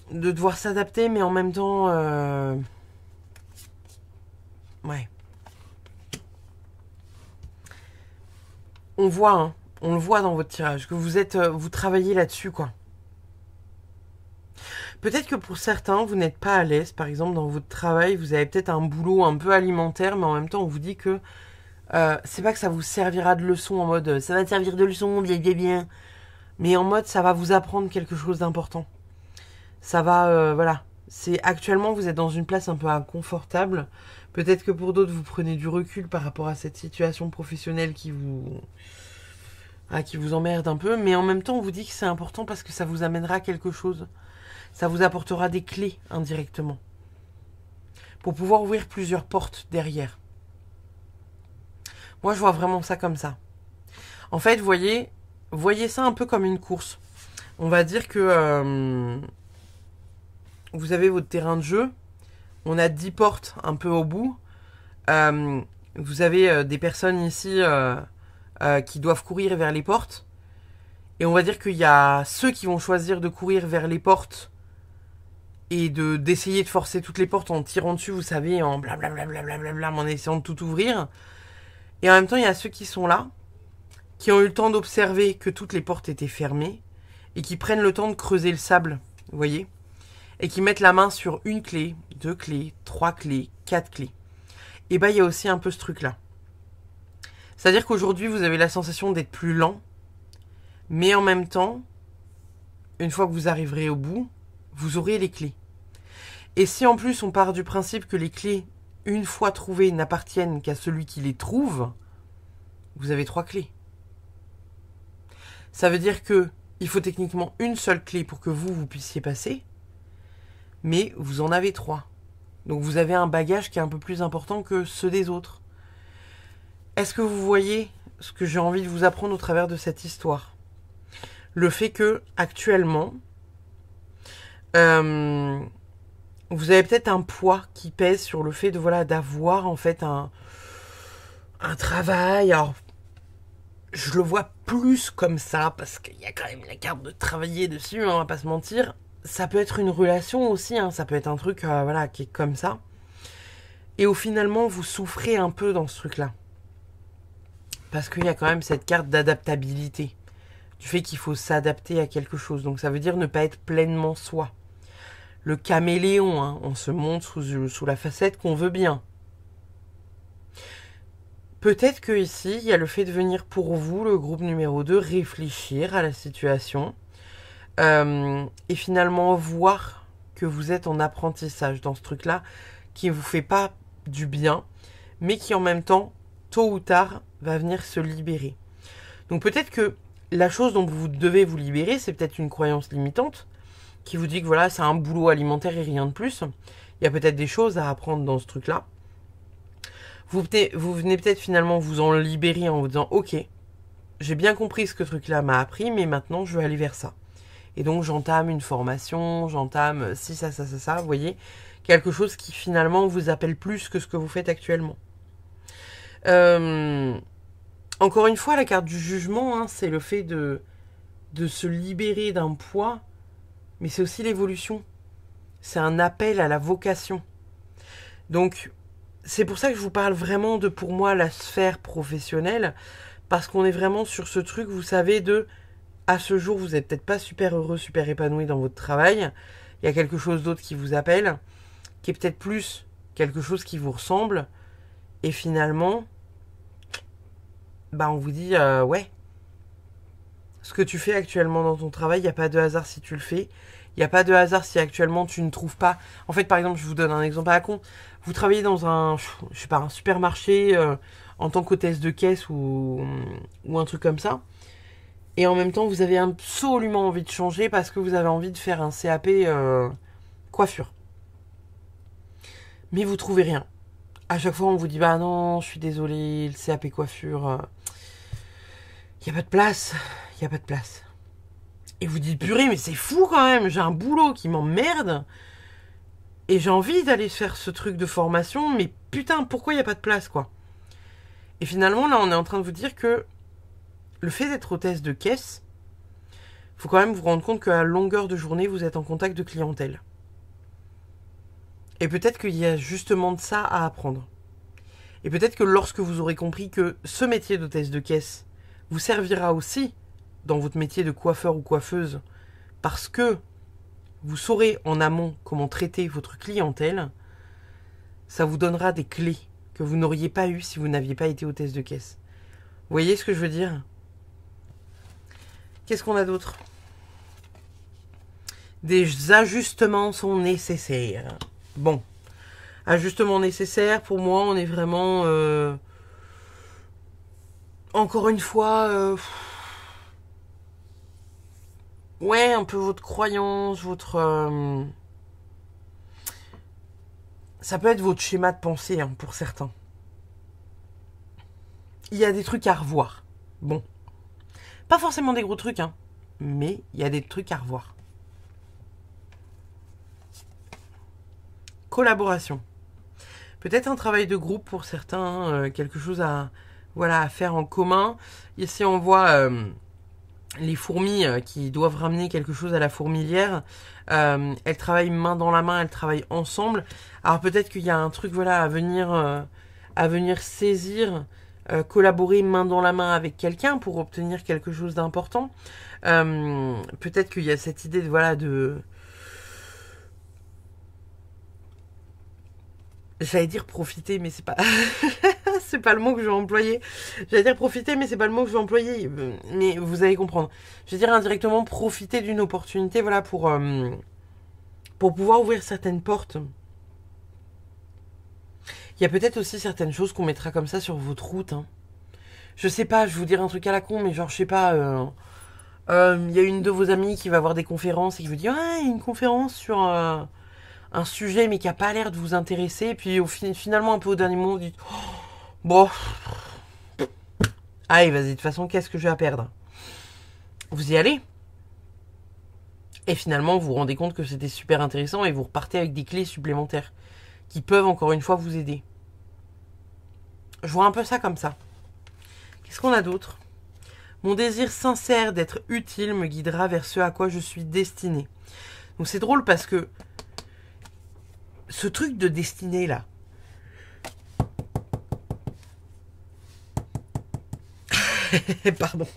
de devoir s'adapter, mais en même temps... Ouais. On voit, hein, on le voit dans votre tirage, que vous travaillez là-dessus, quoi. Peut-être que pour certains, vous n'êtes pas à l'aise, par exemple, dans votre travail, vous avez peut-être un boulot un peu alimentaire, mais en même temps, on vous dit que c'est pas que ça vous servira de leçon en mode ça va te servir de leçon, bien, bien, bien. Mais en mode ça va vous apprendre quelque chose d'important. Ça va, voilà. C'est actuellement, vous êtes dans une place un peu inconfortable. Peut-être que pour d'autres, vous prenez du recul par rapport à cette situation professionnelle qui vous emmerde un peu. Mais en même temps, on vous dit que c'est important parce que ça vous amènera à quelque chose. Ça vous apportera des clés indirectement. Pour pouvoir ouvrir plusieurs portes derrière. Moi, je vois vraiment ça comme ça. En fait, voyez ça un peu comme une course. On va dire que vous avez votre terrain de jeu. On a 10 portes un peu au bout. Vous avez des personnes ici qui doivent courir vers les portes. Et on va dire qu'il y a ceux qui vont choisir de courir vers les portes et d'essayer de forcer toutes les portes en tirant dessus, vous savez, en blablabla, en essayant de tout ouvrir. Et en même temps, il y a ceux qui sont là, qui ont eu le temps d'observer que toutes les portes étaient fermées et qui prennent le temps de creuser le sable, vous voyez, et qui mettent la main sur une clé, 2 clés, 3 clés, 4 clés. Et ben, il y a aussi un peu ce truc-là. C'est-à-dire qu'aujourd'hui, vous avez la sensation d'être plus lent, mais en même temps, une fois que vous arriverez au bout, vous aurez les clés. Et si en plus on part du principe que les clés, une fois trouvées, n'appartiennent qu'à celui qui les trouve, vous avez 3 clés. Ça veut dire que il faut techniquement une seule clé pour que vous puissiez passer, mais vous en avez 3. Donc vous avez un bagage qui est un peu plus important que ceux des autres. Est-ce que vous voyez ce que j'ai envie de vous apprendre au travers de cette histoire. Le fait que, actuellement, vous avez peut-être un poids qui pèse sur le fait de voilà d'avoir en fait un travail. Alors, je le vois plus comme ça parce qu'il y a quand même la carte de travailler dessus, hein, on va pas se mentir. Ça peut être une relation aussi, hein, ça peut être un truc voilà qui est comme ça. Et au finalement, vous souffrez un peu dans ce truc-là. Parce qu'il y a quand même cette carte d'adaptabilité. Du fait qu'il faut s'adapter à quelque chose. Donc ça veut dire ne pas être pleinement soi. Le caméléon, hein, on se montre sous la facette qu'on veut bien. Peut-être que ici, il y a le fait de venir pour vous, le groupe numéro 2, réfléchir à la situation. Et finalement voir que vous êtes en apprentissage dans ce truc-là, qui ne vous fait pas du bien, mais qui en même temps, tôt ou tard, va venir se libérer. Donc peut-être que la chose dont vous devez vous libérer, c'est peut-être une croyance limitante, qui vous dit que voilà, c'est un boulot alimentaire et rien de plus. Il y a peut-être des choses à apprendre dans ce truc-là. Vous venez peut-être finalement vous en libérer en vous disant « Ok, j'ai bien compris ce que ce truc-là m'a appris, mais maintenant je veux aller vers ça. » Et donc j'entame une formation, j'entame si ça, vous voyez, quelque chose qui finalement vous appelle plus que ce que vous faites actuellement. Encore une fois, la carte du jugement, hein, c'est le fait de se libérer d'un poids, mais c'est aussi l'évolution. C'est un appel à la vocation. Donc, c'est pour ça que je vous parle vraiment de, pour moi, la sphère professionnelle, parce qu'on est vraiment sur ce truc, vous savez, à ce jour, vous n'êtes peut-être pas super heureux, super épanoui dans votre travail. Il y a quelque chose d'autre qui vous appelle, qui est peut-être plus quelque chose qui vous ressemble. Et finalement, on vous dit, ouais, ce que tu fais actuellement dans ton travail, il n'y a pas de hasard si tu le fais. Il n'y a pas de hasard si actuellement tu ne trouves pas. En fait, par exemple, je vous donne un exemple à la con. Vous travaillez dans un supermarché en tant qu'hôtesse de caisse ou un truc comme ça. Et en même temps, vous avez absolument envie de changer parce que vous avez envie de faire un CAP coiffure. Mais vous trouvez rien. À chaque fois, on vous dit, bah non, je suis désolé, le CAP coiffure, il n'y a pas de place. Il n'y a pas de place. Et vous dites, purée, mais c'est fou quand même, j'ai un boulot qui m'emmerde. Et j'ai envie d'aller faire ce truc de formation, mais putain, pourquoi il n'y a pas de place, quoi? Et finalement, là, on est en train de vous dire que le fait d'être hôtesse de caisse, il faut quand même vous rendre compte qu'à longueur de journée, vous êtes en contact de clientèle. Et peut-être qu'il y a justement de ça à apprendre. Et peut-être que lorsque vous aurez compris que ce métier d'hôtesse de caisse vous servira aussi dans votre métier de coiffeur ou coiffeuse, parce que vous saurez en amont comment traiter votre clientèle, ça vous donnera des clés que vous n'auriez pas eues si vous n'aviez pas été hôtesse de caisse. Vous voyez ce que je veux dire ? Qu'est-ce qu'on a d'autre ? Des ajustements sont nécessaires. Bon, ajustements nécessaires, pour moi, on est vraiment... encore une fois... ouais, un peu votre croyance, votre... ça peut être votre schéma de pensée, hein, pour certains. Il y a des trucs à revoir. Bon. Pas forcément des gros trucs, hein. Mais il y a des trucs à revoir. Collaboration. Peut-être un travail de groupe pour certains, quelque chose à faire en commun. Ici, on voit les fourmis qui doivent ramener quelque chose à la fourmilière. Elles travaillent main dans la main, elles travaillent ensemble. Alors peut-être qu'il y a un truc à venir saisir, collaborer main dans la main avec quelqu'un pour obtenir quelque chose d'important. Peut-être qu'il y a cette idée de j'allais dire profiter, mais c'est pas c'est pas le mot que je vais employer. J'allais dire profiter, mais c'est pas le mot que je vais employer. Mais vous allez comprendre. Je vais dire indirectement profiter d'une opportunité, pour pouvoir ouvrir certaines portes. Il y a peut-être aussi certaines choses qu'on mettra comme ça sur votre route. Hein. Je sais pas, je vais vous dire un truc à la con, mais genre, je sais pas... il y a une de vos amies qui va avoir des conférences et qui vous dit « Ah, il y a une conférence sur un sujet, mais qui a pas l'air de vous intéresser. » Et puis finalement, un peu au dernier moment, vous dites « Bon, Allez, vas-y, de toute façon, qu'est-ce que j'ai à perdre? Vous y allez. Et finalement, vous vous rendez compte que c'était super intéressant et vous repartez avec des clés supplémentaires qui peuvent encore une fois vous aider. Je vois un peu ça comme ça. Qu'est-ce qu'on a d'autre? Mon désir sincère d'être utile me guidera vers ce à quoi je suis destinée. Donc c'est drôle parce que ce truc de destinée là, pardon,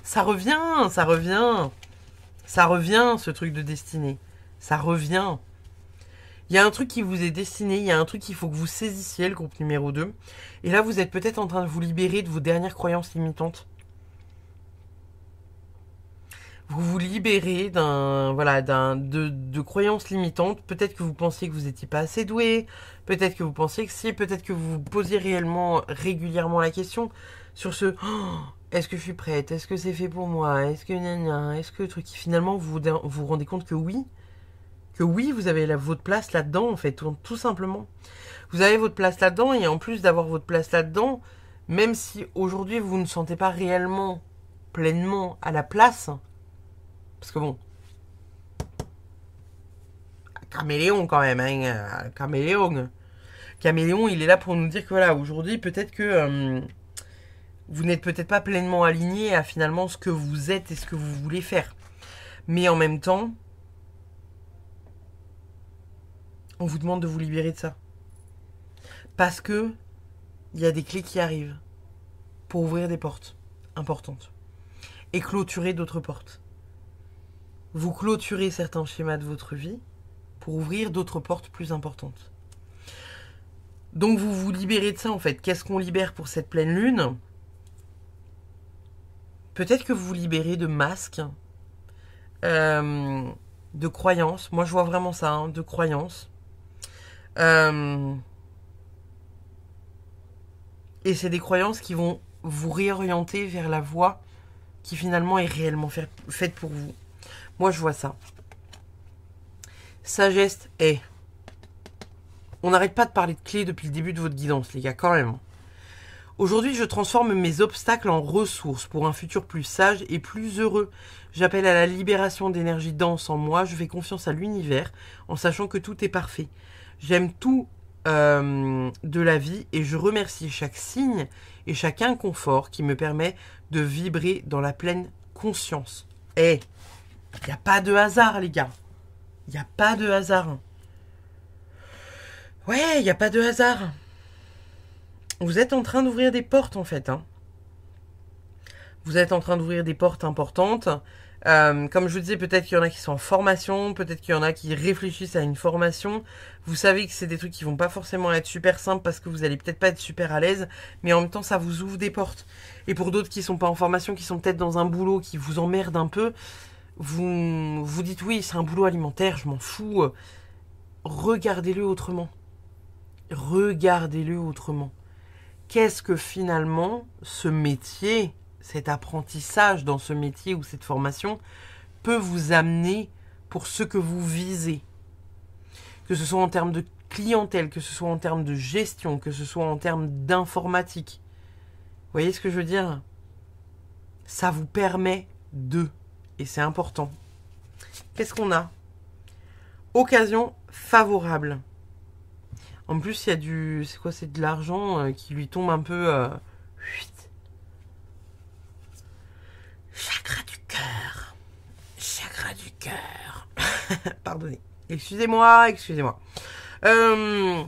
ça revient ce truc de destinée, ça revient. Il y a un truc qui vous est destiné, il y a un truc qu'il faut que vous saisissiez, le groupe numéro 2. Et là, vous êtes peut-être en train de vous libérer de vos dernières croyances limitantes. Vous vous libérez de croyances limitantes. Peut-être que vous pensiez que vous n'étiez pas assez doué. Peut-être que vous pensiez que si. Peut-être que vous vous posiez régulièrement la question sur ce est-ce que je suis prête? Est-ce que c'est fait pour moi? Est-ce que est-ce que le truc qui finalement vous rendez compte que oui? Que oui, vous avez votre place là-dedans, en fait, tout simplement. Vous avez votre place là-dedans, et en plus d'avoir votre place là-dedans, même si aujourd'hui vous ne sentez pas réellement, pleinement à la place, parce que bon, caméléon quand même, hein, caméléon. Caméléon, il est là pour nous dire que voilà, aujourd'hui, peut-être que vous n'êtes peut-être pas pleinement aligné à finalement ce que vous êtes et ce que vous voulez faire. Mais en même temps, on vous demande de vous libérer de ça. Parce que il y a des clés qui arrivent pour ouvrir des portes importantes et clôturer d'autres portes. Vous clôturez certains schémas de votre vie pour ouvrir d'autres portes plus importantes. Donc vous vous libérez de ça en fait. Qu'est-ce qu'on libère pour cette pleine lune? Peut-être que vous vous libérez de masques, de croyances. Moi je vois vraiment ça, hein, de croyances. Et c'est des croyances qui vont vous réorienter vers la voie qui finalement est réellement faite pour vous. Moi, je vois ça. Sagesse est. On n'arrête pas de parler de clés depuis le début de votre guidance, les gars, quand même. Aujourd'hui, je transforme mes obstacles en ressources pour un futur plus sage et plus heureux. J'appelle à la libération d'énergie dense en moi. Je fais confiance à l'univers en sachant que tout est parfait. J'aime tout de la vie et je remercie chaque signe et chaque inconfort qui me permet de vibrer dans la pleine conscience. Il n'y a pas de hasard, les gars. Il n'y a pas de hasard. Ouais, il n'y a pas de hasard. Vous êtes en train d'ouvrir des portes, en fait. Vous êtes en train d'ouvrir des portes importantes. Comme je vous disais, peut-être qu'il y en a qui sont en formation, peut-être qu'il y en a qui réfléchissent à une formation. Vous savez que c'est des trucs qui vont pas forcément être super simples parce que vous allez peut-être pas être super à l'aise, mais en même temps, ça vous ouvre des portes. Et pour d'autres qui sont pas en formation, qui sont peut-être dans un boulot qui vous emmerde un peu, vous vous dites oui, c'est un boulot alimentaire, je m'en fous. Regardez-le autrement. Regardez-le autrement. Qu'est-ce que finalement ce métier, cet apprentissage dans ce métier ou cette formation peut vous amener pour ce que vous visez? Que ce soit en termes de clientèle, que ce soit en termes de gestion, que ce soit en termes d'informatique. Vous voyez ce que je veux dire? Ça vous permet de. Et c'est important. Qu'est-ce qu'on a? Occasion favorable. En plus, il y a du... C'est quoi? C'est de l'argent qui lui tombe un peu... Chakra du cœur. Chakra du cœur. Pardonnez. Excusez-moi. On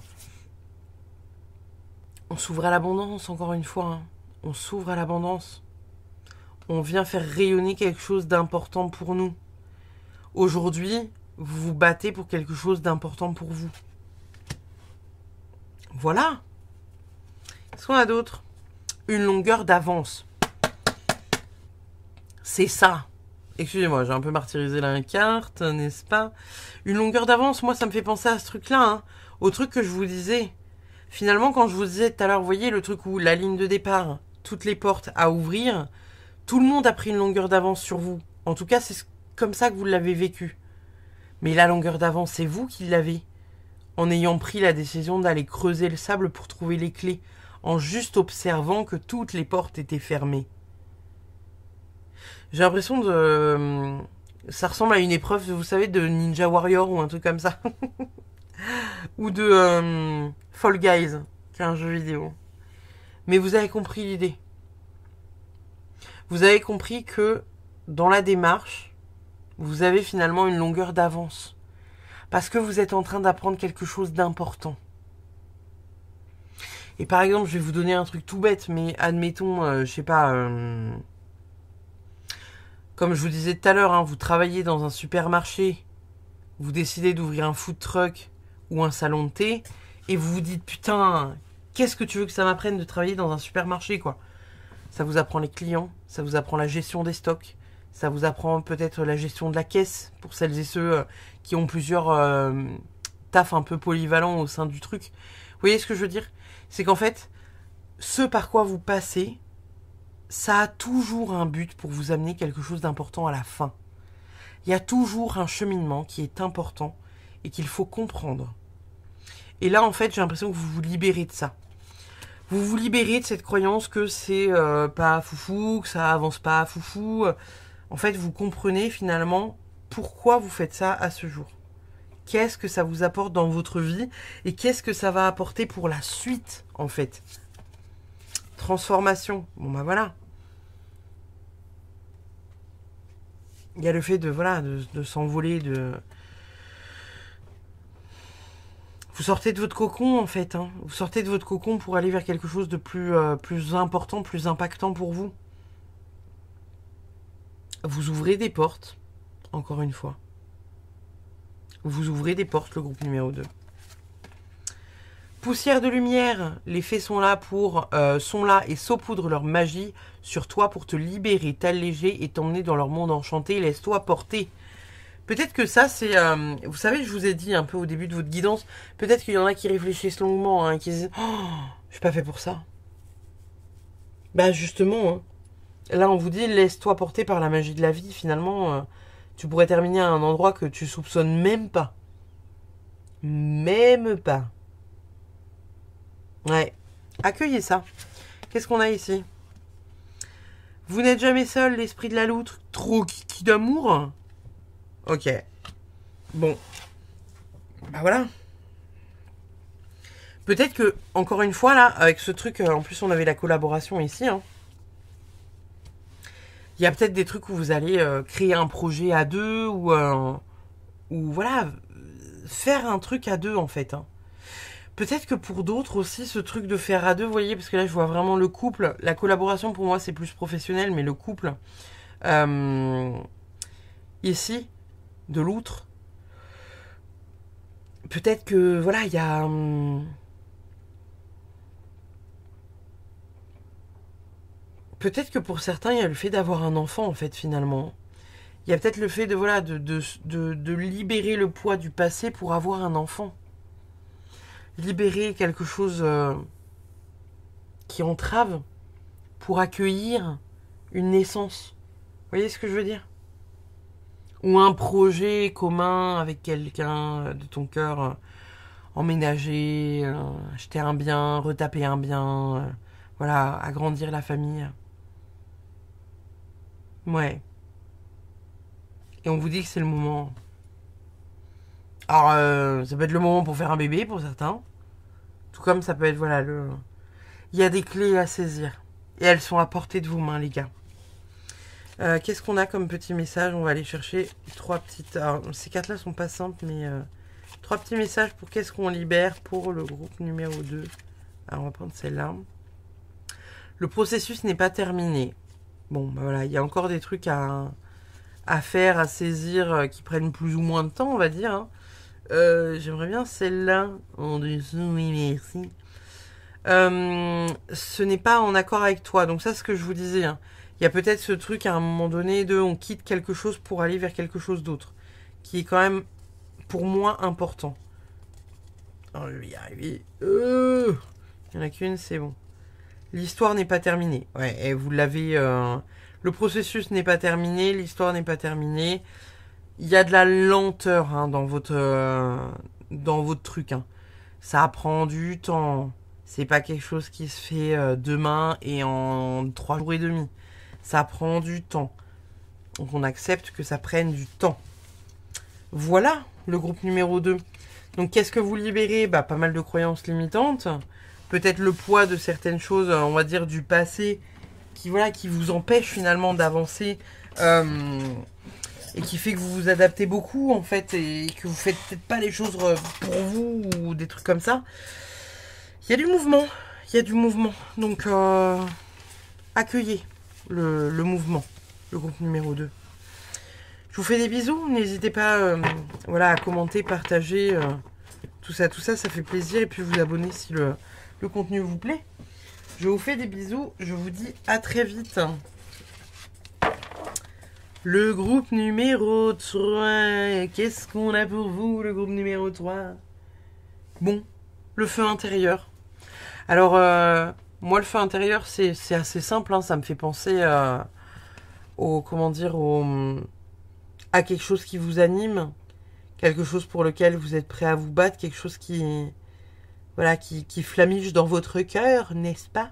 s'ouvre à l'abondance, encore une fois. On s'ouvre à l'abondance. On vient faire rayonner quelque chose d'important pour nous. Aujourd'hui, vous vous battez pour quelque chose d'important pour vous. Voilà. Qu'est-ce qu'on a d'autre? Une longueur d'avance. C'est ça. Excusez-moi, j'ai un peu martyrisé la carte, n'est-ce pas? Une longueur d'avance, moi, ça me fait penser à ce truc-là. Au truc que je vous disais. Finalement, quand je vous disais tout à l'heure, vous voyez le truc où la ligne de départ, toutes les portes à ouvrir, tout le monde a pris une longueur d'avance sur vous. En tout cas, c'est comme ça que vous l'avez vécu. Mais la longueur d'avance, c'est vous qui l'avez. En ayant pris la décision d'aller creuser le sable pour trouver les clés, en juste observant que toutes les portes étaient fermées. J'ai l'impression de... Ça ressemble à une épreuve, vous savez, de Ninja Warrior ou un truc comme ça. Ou de Fall Guys, qui est un jeu vidéo. Mais vous avez compris l'idée. Vous avez compris que dans la démarche, vous avez finalement une longueur d'avance. Parce que vous êtes en train d'apprendre quelque chose d'important. Et par exemple, je vais vous donner un truc tout bête, mais admettons, je sais pas... comme je vous disais tout à l'heure, hein, vous travaillez dans un supermarché, vous décidez d'ouvrir un food truck ou un salon de thé, et vous vous dites, putain, qu'est-ce que tu veux que ça m'apprenne de travailler dans un supermarché, quoi. Ça vous apprend les clients, ça vous apprend la gestion des stocks, ça vous apprend peut-être la gestion de la caisse, pour celles et ceux qui ont plusieurs tafs un peu polyvalents au sein du truc. Vous voyez ce que je veux dire? C'est qu'en fait, ce par quoi vous passez, ça a toujours un but pour vous amener quelque chose d'important à la fin. Il y a toujours un cheminement qui est important et qu'il faut comprendre. Et là, en fait, j'ai l'impression que vous vous libérez de ça. Vous vous libérez de cette croyance que c'est pas foufou, que ça avance pas foufou. En fait, vous comprenez finalement pourquoi vous faites ça à ce jour. Qu'est-ce que ça vous apporte dans votre vie et qu'est-ce que ça va apporter pour la suite, en fait. Transformation. Bon, bah voilà. Il y a le fait de, voilà, de s'envoler, de... Vous sortez de votre cocon, en fait. Hein. Vous sortez de votre cocon pour aller vers quelque chose de plus important, plus impactant pour vous. Vous ouvrez des portes, encore une fois. Vous ouvrez des portes, le groupe numéro 2. Poussière de lumière, les fées sont là et saupoudrent leur magie sur toi pour te libérer, t'alléger et t'emmener dans leur monde enchanté. Laisse-toi porter. Peut-être que ça, c'est... vous savez, je vous ai dit un peu au début de votre guidance, peut-être qu'il y en a qui réfléchissent longuement, hein, qui disent « Oh, je suis pas fait pour ça. » Bah justement, hein, là on vous dit « Laisse-toi porter par la magie de la vie. » Finalement, tu pourrais terminer à un endroit que tu soupçonnes même pas. Même pas. Ouais. Accueillez ça. Qu'est-ce qu'on a ici? Vous n'êtes jamais seul, l'esprit de la loutre. Trop kiki d'amour. Ok. Bon. Bah voilà. Peut-être que, encore une fois, là, avec ce truc, en plus on avait la collaboration ici, hein. Il y a peut-être des trucs où vous allez créer un projet à deux ou voilà, faire un truc à deux en fait. Hein. Peut-être que pour d'autres aussi, ce truc de faire à deux, vous voyez, parce que là je vois vraiment le couple. La collaboration pour moi c'est plus professionnel, mais le couple, ici, de l'outre, peut-être que voilà, il y a... peut-être que pour certains, il y a le fait d'avoir un enfant, en fait, finalement. Il y a peut-être le fait de, voilà, de libérer le poids du passé pour avoir un enfant. Libérer quelque chose qui entrave pour accueillir une naissance. Vous voyez ce que je veux dire? Ou un projet commun avec quelqu'un de ton cœur, emménager, acheter un bien, retaper un bien, voilà, agrandir la famille. Ouais. Et on vous dit que c'est le moment. Alors, ça peut être le moment pour faire un bébé pour certains. Tout comme ça peut être, voilà, le... Il y a des clés à saisir. Et elles sont à portée de vos mains, les gars. Qu'est-ce qu'on a comme petit message? On va aller chercher trois petites... Alors, ces cartes-là sont pas simples, mais... trois petits messages pour qu'est-ce qu'on libère pour le groupe numéro 2. Alors, on va prendre celle-là. Le processus n'est pas terminé. Bon, bah voilà, il y a encore des trucs à faire, à saisir, qui prennent plus ou moins de temps, on va dire. Hein. J'aimerais bien celle-là. En dessous, oui, merci. Ce n'est pas en accord avec toi. Donc ça, c'est ce que je vous disais. Hein. Il y a peut-être ce truc à un moment donné de on quitte quelque chose pour aller vers quelque chose d'autre. Qui est quand même, pour moi, important. Alors, je vais y arriver. Il n'y en a qu'une, c'est bon. L'histoire n'est pas terminée. Ouais, et vous l'avez... le processus n'est pas terminé, l'histoire n'est pas terminée. Il y a de la lenteur hein, dans votre truc. Hein. Ça prend du temps. C'est pas quelque chose qui se fait demain et en 3 jours et demi. Ça prend du temps. Donc on accepte que ça prenne du temps. Voilà le groupe numéro 2. Donc qu'est-ce que vous libérez? Bah, pas mal de croyances limitantes. Peut-être le poids de certaines choses, on va dire, du passé, qui, voilà, qui vous empêche finalement d'avancer. Et qui fait que vous vous adaptez beaucoup, en fait, et que vous faites peut-être pas les choses pour vous, ou des trucs comme ça. Il y a du mouvement. Il y a du mouvement. Donc, accueillez le mouvement. Le groupe numéro 2. Je vous fais des bisous. N'hésitez pas voilà, à commenter, partager. Tout ça, ça fait plaisir. Et puis vous abonner si le contenu vous plaît. Je vous fais des bisous. Je vous dis à très vite. Le groupe numéro 3. Qu'est-ce qu'on a pour vous, le groupe numéro 3? Bon, le feu intérieur. Alors, moi, le feu intérieur, c'est assez simple. Hein, ça me fait penser à quelque chose qui vous anime, quelque chose pour lequel vous êtes prêt à vous battre, quelque chose qui flamige dans votre cœur, n'est-ce pas?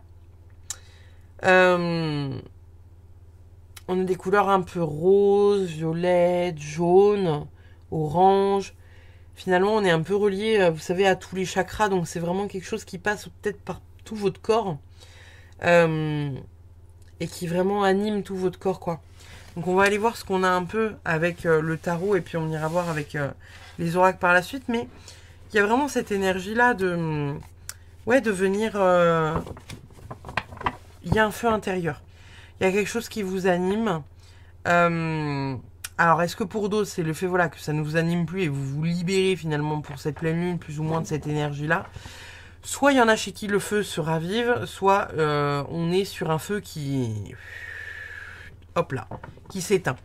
On a des couleurs un peu roses, violettes, jaunes, orange. Finalement, on est un peu relié, vous savez, à tous les chakras. Donc, c'est vraiment quelque chose qui passe peut-être par tout votre corps. Et qui vraiment anime tout votre corps, quoi. Donc, on va aller voir ce qu'on a un peu avec le tarot. Et puis, on ira voir avec les oracles par la suite. Mais il y a vraiment cette énergie-là de venir... Il y a un feu intérieur. Il y a quelque chose qui vous anime. Alors, est-ce que pour d'autres, c'est le fait que ça ne vous anime plus et vous vous libérez finalement pour cette pleine lune, plus ou moins de cette énergie-là? Soit il y en a chez qui le feu se ravive, soit on est sur un feu qui... Hop là, qui s'éteint.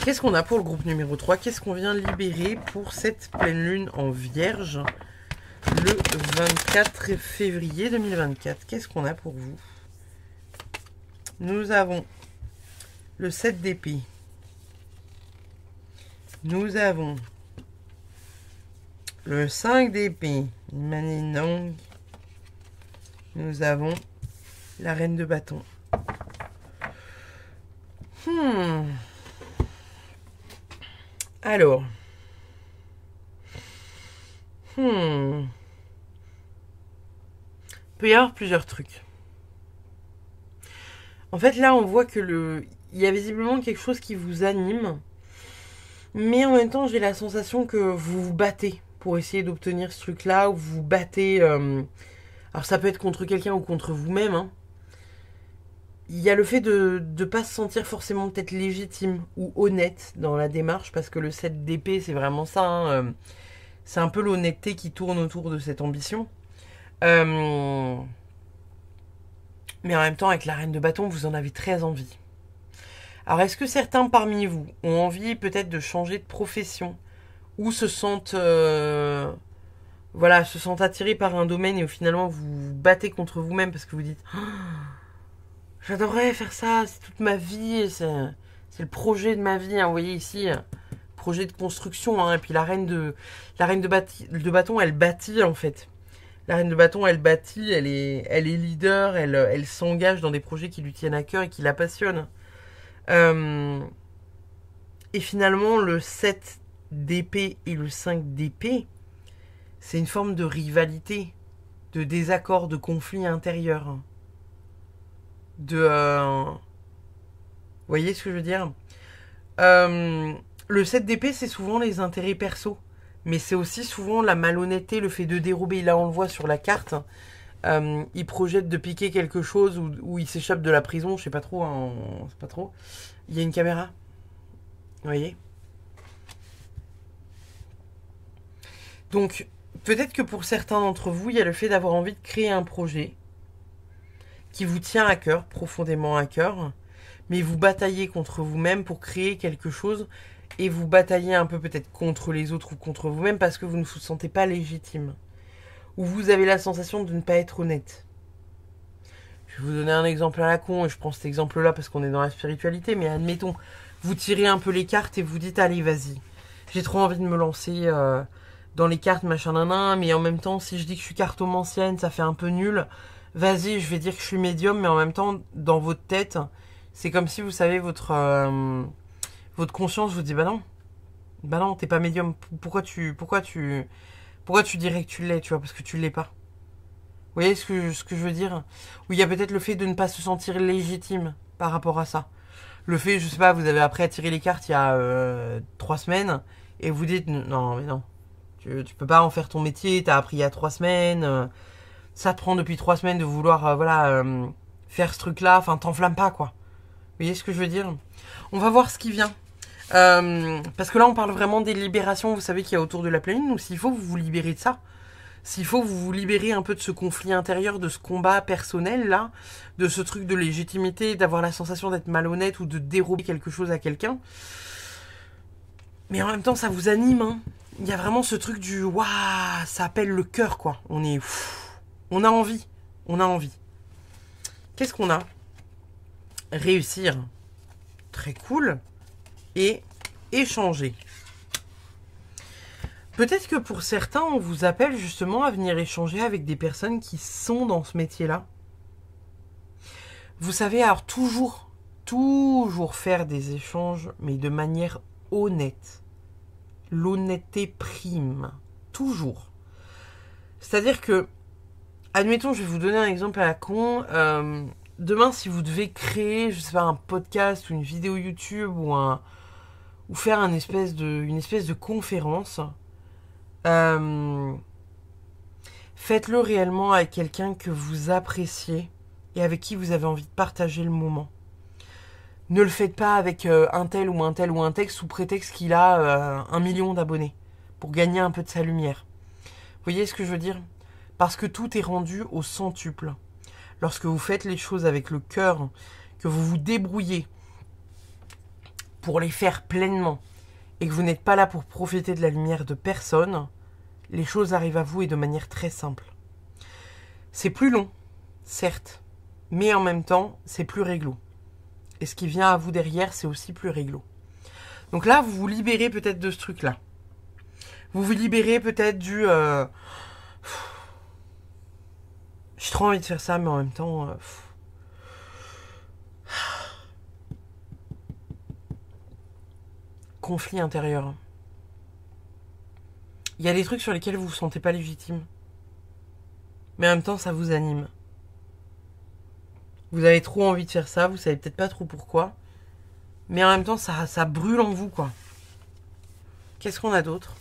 Qu'est-ce qu'on a pour le groupe numéro 3? Qu'est-ce qu'on vient libérer pour cette pleine lune en Vierge le 24 février 2024? Qu'est-ce qu'on a pour vous? Nous avons le 7 d'épée. Nous avons le 5 d'épée. Maninong. Nous avons la reine de bâton. Alors. Il peut y avoir plusieurs trucs. En fait, là, on voit que il y a visiblement quelque chose qui vous anime. Mais en même temps, j'ai la sensation que vous vous battez pour essayer d'obtenir ce truc-là. Ou vous vous battez... Alors, ça peut être contre quelqu'un ou contre vous-même. Hein. Il y a le fait de ne pas se sentir forcément peut-être légitime ou honnête dans la démarche. Parce que le 7 d'épée, c'est vraiment ça. Hein. C'est un peu l'honnêteté qui tourne autour de cette ambition. Mais en même temps, avec la reine de bâton, vous en avez très envie. Alors, est-ce que certains parmi vous ont envie peut-être de changer de profession ou se sentent, se sentent attirés par un domaine et où finalement vous vous battez contre vous-même parce que vous dites oh, j'adorerais faire ça, c'est toute ma vie, c'est le projet de ma vie. Hein, vous voyez ici, projet de construction. Hein, et puis la reine de bâton, elle bâtit en fait. La reine de bâton, elle bâtit, elle est leader, elle s'engage dans des projets qui lui tiennent à cœur et qui la passionnent. Et finalement, le 7 d'épée et le 5 d'épée, c'est une forme de rivalité, de désaccord, de conflit intérieur. Vous voyez ce que je veux dire? Le 7 d'épée, c'est souvent les intérêts perso. Mais c'est aussi souvent la malhonnêteté, le fait de dérober. Là, on le voit sur la carte. Il projette de piquer quelque chose ou il s'échappe de la prison. Je sais pas trop. Hein, c'est pas trop. Il y a une caméra. Vous voyez? Donc, peut-être que pour certains d'entre vous, il y a le fait d'avoir envie de créer un projet qui vous tient à cœur, profondément à cœur. Mais vous bataillez contre vous-même pour créer quelque chose. Et vous bataillez un peu peut-être contre les autres ou contre vous-même parce que vous ne vous sentez pas légitime. Ou vous avez la sensation de ne pas être honnête. Je vais vous donner un exemple à la con, et je prends cet exemple-là parce qu'on est dans la spiritualité, mais admettons, vous tirez un peu les cartes et vous dites, allez, vas-y, j'ai trop envie de me lancer dans les cartes, machin, nanan, mais en même temps, si je dis que je suis cartomancienne, ça fait un peu nul. Vas-y, je vais dire que je suis médium, mais en même temps, dans votre tête, c'est comme si, vous savez, votre conscience vous dit, bah non, t'es pas médium. Pourquoi tu dirais que tu l'es, tu vois, parce que tu l'es pas. Vous voyez ce que je veux dire? Ou il y a peut-être le fait de ne pas se sentir légitime par rapport à ça. Le fait, je sais pas, vous avez appris à tirer les cartes il y a 3 semaines, et vous dites, non, mais non, tu peux pas en faire ton métier, t'as appris il y a 3 semaines, ça te prend depuis 3 semaines de vouloir, faire ce truc-là, enfin, t'enflamme pas, quoi. Vous voyez ce que je veux dire? On va voir ce qui vient. Parce que là, on parle vraiment des libérations, vous savez, qu'il y a autour de la pleine lune, donc s'il faut vous vous libérer de ça, s'il faut vous vous libérer un peu de ce conflit intérieur, de ce combat personnel, là, de ce truc de légitimité, d'avoir la sensation d'être malhonnête ou de dérober quelque chose à quelqu'un, mais en même temps, ça vous anime, hein. Il y a vraiment ce truc du waouh, ça appelle le cœur, quoi. On a envie. On a envie. Qu'est-ce qu'on a? Réussir. Très cool. Et échanger. Peut-être que pour certains, on vous appelle justement à venir échanger avec des personnes qui sont dans ce métier-là. Vous savez, alors toujours faire des échanges, mais de manière honnête. L'honnêteté prime. Toujours. C'est-à-dire que, admettons, je vais vous donner un exemple à la con. Demain, si vous devez créer, je sais pas, un podcast ou une vidéo YouTube ou faire une espèce de conférence, faites-le réellement avec quelqu'un que vous appréciez et avec qui vous avez envie de partager le moment. Ne le faites pas avec un tel ou un tel ou un texte sous prétexte qu'il a 1 million d'abonnés pour gagner un peu de sa lumière. Vous voyez ce que je veux dire? Parce que tout est rendu au centuple. Lorsque vous faites les choses avec le cœur, que vous vous débrouillez pour les faire pleinement et que vous n'êtes pas là pour profiter de la lumière de personne, les choses arrivent à vous et de manière très simple. C'est plus long, certes, mais en même temps, c'est plus réglo. Et ce qui vient à vous derrière, c'est aussi plus réglo. Donc là, vous vous libérez peut-être de ce truc-là. Vous vous libérez peut-être du... J'ai trop envie de faire ça, mais en même temps... Conflit intérieur. Il y a des trucs sur lesquels vous vous sentez pas légitime. Mais en même temps, ça vous anime. Vous avez trop envie de faire ça, vous savez peut-être pas trop pourquoi. Mais en même temps, ça brûle en vous, quoi. Qu'est-ce qu'on a d'autre?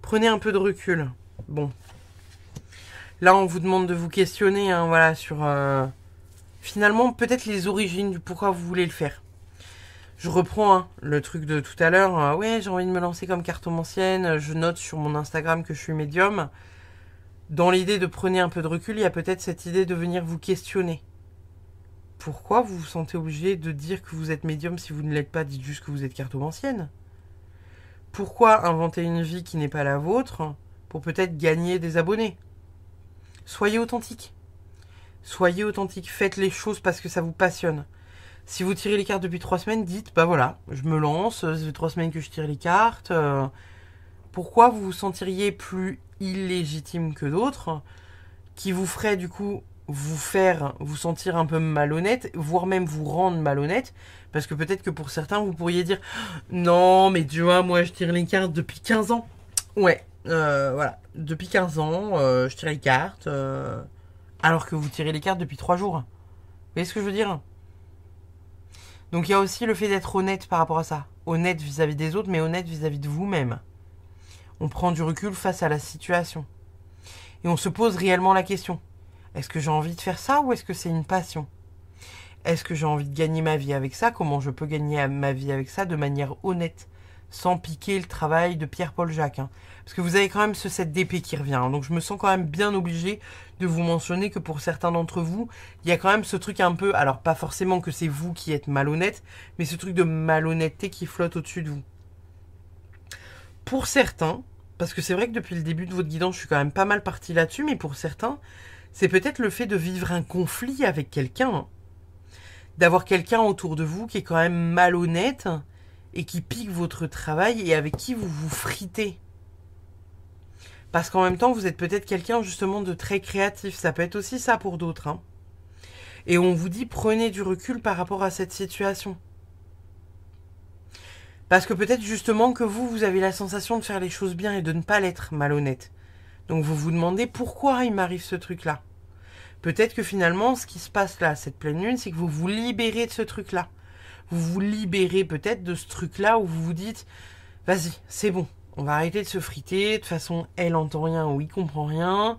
Prenez un peu de recul. Bon. Là, on vous demande de vous questionner, hein, voilà, sur... finalement, peut-être les origines du pourquoi vous voulez le faire. Je reprends le truc de tout à l'heure. Ouais, j'ai envie de me lancer comme cartomancienne. Je note sur mon Instagram que je suis médium. Dans l'idée de prenez un peu de recul, il y a peut-être cette idée de venir vous questionner. Pourquoi vous vous sentez obligé de dire que vous êtes médium si vous ne l'êtes pas? Dites juste que vous êtes cartomancienne. Pourquoi inventer une vie qui n'est pas la vôtre pour peut-être gagner des abonnés? Soyez authentique. Soyez authentique. Faites les choses parce que ça vous passionne. Si vous tirez les cartes depuis 3 semaines, dites, bah voilà, je me lance, ça fait 3 semaines que je tire les cartes. Pourquoi vous vous sentiriez plus illégitime que d'autres, qui vous ferait du coup vous sentir un peu malhonnête, voire même vous rendre malhonnête, parce que peut-être que pour certains, vous pourriez dire, non, mais tu vois, moi je tire les cartes depuis 15 ans. Ouais, voilà, depuis 15 ans, je tire les cartes, alors que vous tirez les cartes depuis 3 jours. Vous voyez ce que je veux dire? Donc il y a aussi le fait d'être honnête par rapport à ça. Honnête vis-à-vis des autres, mais honnête vis-à-vis de vous-même. On prend du recul face à la situation. Et on se pose réellement la question. Est-ce que j'ai envie de faire ça ou est-ce que c'est une passion? Est-ce que j'ai envie de gagner ma vie avec ça? Comment je peux gagner ma vie avec ça de manière honnête? Sans piquer le travail de Pierre-Paul Jacques. Parce que vous avez quand même ce 7 d'épée qui revient. Donc je me sens quand même bien obligé de vous mentionner que pour certains d'entre vous, il y a quand même ce truc un peu... Alors pas forcément que c'est vous qui êtes malhonnête, mais ce truc de malhonnêteté qui flotte au-dessus de vous. Pour certains, parce que c'est vrai que depuis le début de votre guidance, je suis quand même pas mal partie là-dessus, mais pour certains, c'est peut-être le fait de vivre un conflit avec quelqu'un. D'avoir quelqu'un autour de vous qui est quand même malhonnête et qui pique votre travail et avec qui vous vous fritez. Parce qu'en même temps, vous êtes peut-être quelqu'un justement de très créatif. Ça peut être aussi ça pour d'autres. Hein. Et on vous dit, prenez du recul par rapport à cette situation. Parce que peut-être justement que vous avez la sensation de faire les choses bien et de ne pas l'être malhonnête. Donc vous vous demandez pourquoi il m'arrive ce truc-là. Peut-être que finalement, ce qui se passe là, cette pleine lune, c'est que vous vous libérez de ce truc-là. Vous vous libérez peut-être de ce truc-là où vous vous dites, vas-y, c'est bon. On va arrêter de se friter. De toute façon, elle entend rien ou il comprend rien.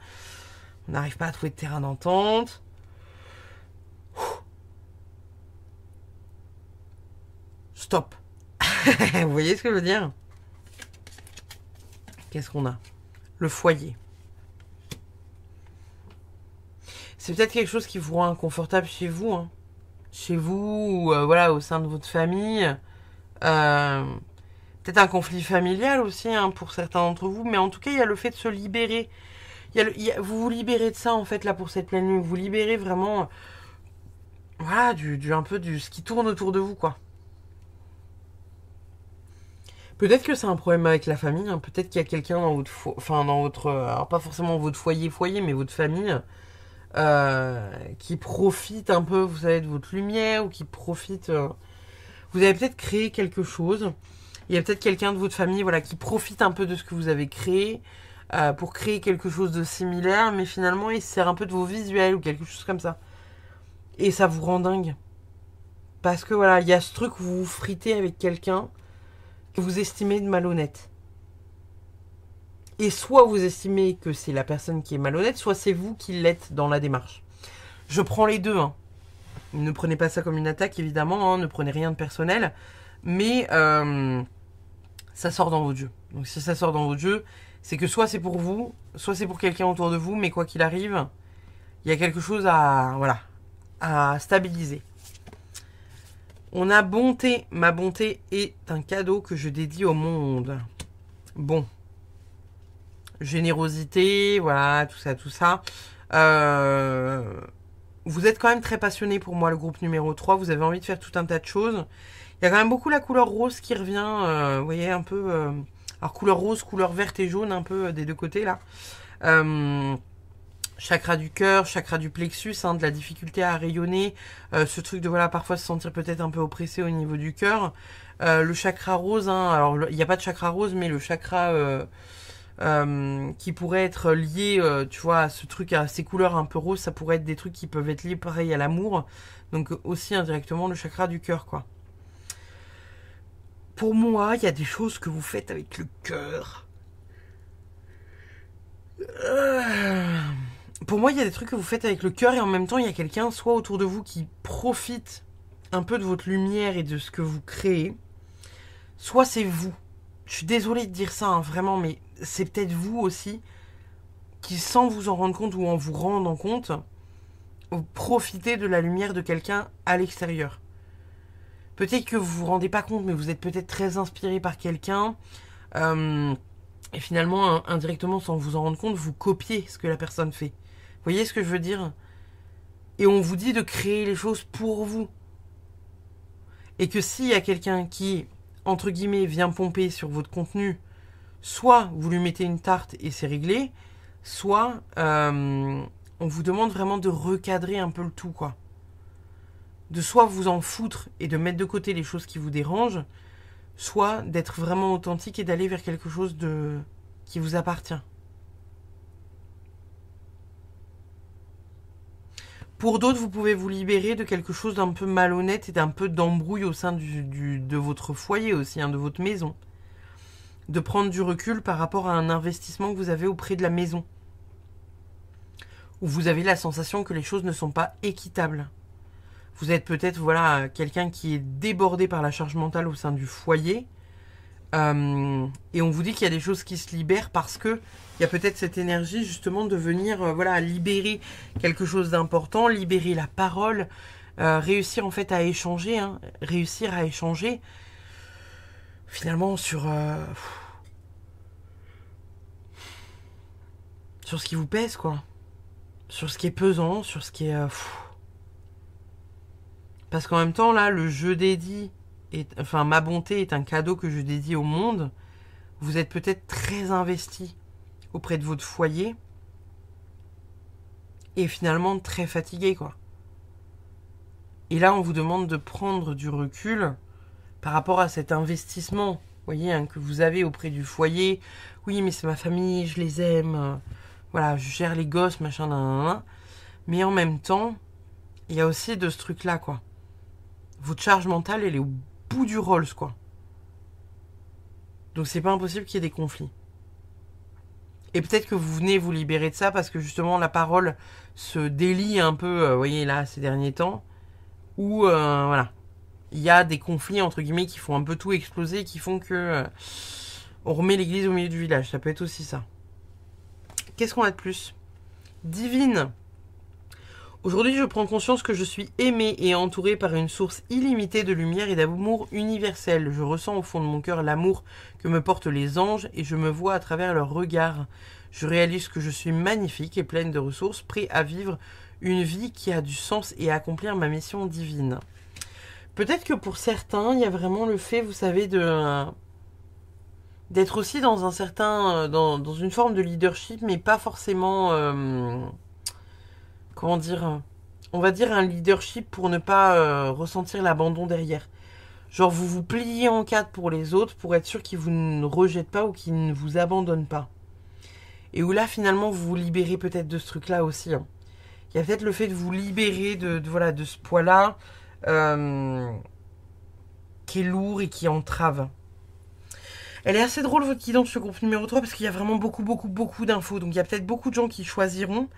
On n'arrive pas à trouver de terrain d'entente. Stop. Vous voyez ce que je veux dire? Qu'est-ce qu'on a? Le foyer. C'est peut-être quelque chose qui vous rend inconfortable chez vous. Hein. Chez vous, ou voilà, au sein de votre famille. Peut-être un conflit familial aussi, hein, pour certains d'entre vous. Mais en tout cas, il y a le fait de se libérer. Vous vous libérez de ça, en fait, là, pour cette pleine lune. Vous vous libérez vraiment, voilà, un peu du ce qui tourne autour de vous, quoi. Peut-être que c'est un problème avec la famille. Hein. Peut-être qu'il y a quelqu'un dans votre... alors pas forcément votre foyer, mais votre famille... qui profite un peu, vous savez, de votre lumière, ou qui profite... vous avez peut-être créé quelque chose. Il y a peut-être quelqu'un de votre famille, voilà, qui profite un peu de ce que vous avez créé pour créer quelque chose de similaire, mais finalement, il se sert un peu de vos visuels ou quelque chose comme ça. Et ça vous rend dingue. Parce que voilà, il y a ce truc où vous vous fritez avec quelqu'un que vous estimez de malhonnête. Et soit vous estimez que c'est la personne qui est malhonnête, soit c'est vous qui l'êtes dans la démarche. Je prends les deux. Hein. Ne prenez pas ça comme une attaque, évidemment. Hein, ne prenez rien de personnel. Mais ça sort dans votre jeu. Donc si ça sort dans votre jeu, c'est que soit c'est pour vous, soit c'est pour quelqu'un autour de vous. Mais quoi qu'il arrive, il y a quelque chose à stabiliser. On a bonté. Ma bonté est un cadeau que je dédie au monde. Bon. Générosité, voilà, tout ça. Vous êtes quand même très passionné pour moi, le groupe numéro 3. Vous avez envie de faire tout un tas de choses. Il y a quand même beaucoup la couleur rose qui revient. Vous voyez, un peu... alors, couleur rose, couleur verte et jaune, un peu des deux côtés, là. Chakra du cœur, chakra du plexus, hein, de la difficulté à rayonner. Ce truc de, voilà, parfois se sentir peut-être un peu oppressé au niveau du cœur. Le chakra rose, hein, alors, il n'y a pas de chakra rose, mais le chakra... qui pourrait être lié, tu vois, à ce truc, à ces couleurs un peu roses, ça pourrait être des trucs qui peuvent être liés pareil à l'amour, donc aussi indirectement le chakra du cœur, quoi. Pour moi, il y a des choses que vous faites avec le cœur. Pour moi, il y a des trucs que vous faites avec le cœur et en même temps, il y a quelqu'un, soit autour de vous, qui profite un peu de votre lumière et de ce que vous créez, soit c'est vous. Je suis désolée de dire ça, hein, vraiment, mais c'est peut-être vous aussi qui, sans vous en rendre compte ou en vous rendant compte, vous profitez de la lumière de quelqu'un à l'extérieur. Peut-être que vous vous rendez pas compte, mais vous êtes peut-être très inspiré par quelqu'un. Et finalement, indirectement, sans vous en rendre compte, vous copiez ce que la personne fait. Vous voyez ce que je veux dire? Et on vous dit de créer les choses pour vous. Et que s'il y a quelqu'un qui, entre guillemets, vient pomper sur votre contenu, soit vous lui mettez une tarte et c'est réglé, soit on vous demande vraiment de recadrer un peu le tout, quoi. De soit vous en foutre et de mettre de côté les choses qui vous dérangent, soit d'être vraiment authentique et d'aller vers quelque chose qui vous appartient. Pour d'autres, vous pouvez vous libérer de quelque chose d'un peu malhonnête et d'un peu d'embrouille au sein de votre foyer aussi, hein, de votre maison. De prendre du recul par rapport à un investissement que vous avez auprès de la maison. Où vous avez la sensation que les choses ne sont pas équitables. Vous êtes peut-être, voilà, quelqu'un qui est débordé par la charge mentale au sein du foyer. Et on vous dit qu'il y a des choses qui se libèrent parce que il y a peut-être cette énergie justement de venir voilà, libérer quelque chose d'important, libérer la parole, réussir en fait à échanger, hein, réussir à échanger finalement sur ce qui vous pèse, quoi. Sur ce qui est pesant, sur ce qui est... Parce qu'en même temps, là, le je dédie, enfin, ma bonté est un cadeau que je dédie au monde. Vous êtes peut-être très investi auprès de votre foyer. Et finalement très fatigué, quoi. Et là, on vous demande de prendre du recul par rapport à cet investissement, vous voyez, hein, que vous avez auprès du foyer. Oui, mais c'est ma famille, je les aime. Voilà, je gère les gosses, machin, nan. Mais en même temps, il y a aussi de ce truc-là, quoi. Votre charge mentale, elle est au bout du Rolls, quoi. Donc c'est pas impossible qu'il y ait des conflits. Et peut-être que vous venez vous libérer de ça parce que justement la parole se délie un peu, vous voyez là, ces derniers temps, où voilà, il y a des conflits entre guillemets qui font un peu tout exploser et qui font que on remet l'église au milieu du village. Ça peut être aussi ça. Qu'est-ce qu'on a de plus? Divine. Aujourd'hui, je prends conscience que je suis aimée et entourée par une source illimitée de lumière et d'amour universel. Je ressens au fond de mon cœur l'amour que me portent les anges et je me vois à travers leurs regards. Je réalise que je suis magnifique et pleine de ressources, prêt à vivre une vie qui a du sens et à accomplir ma mission divine. Peut-être que pour certains, il y a vraiment le fait, vous savez, d'être aussi dans un certain, dans une forme de leadership, mais pas forcément... comment dire, on va dire un leadership pour ne pas ressentir l'abandon derrière. Genre vous vous pliez en quatre pour les autres pour être sûr qu'ils vous ne rejettent pas ou qu'ils ne vous abandonnent pas. Et où là finalement vous vous libérez peut-être de ce truc-là aussi. Hein. Il y a peut-être le fait de vous libérer voilà, de ce poids-là qui est lourd et qui entrave. Elle est assez drôle votre guidance, ce groupe numéro 3, parce qu'il y a vraiment beaucoup d'infos. Donc il y a peut-être beaucoup de gens qui choisiront.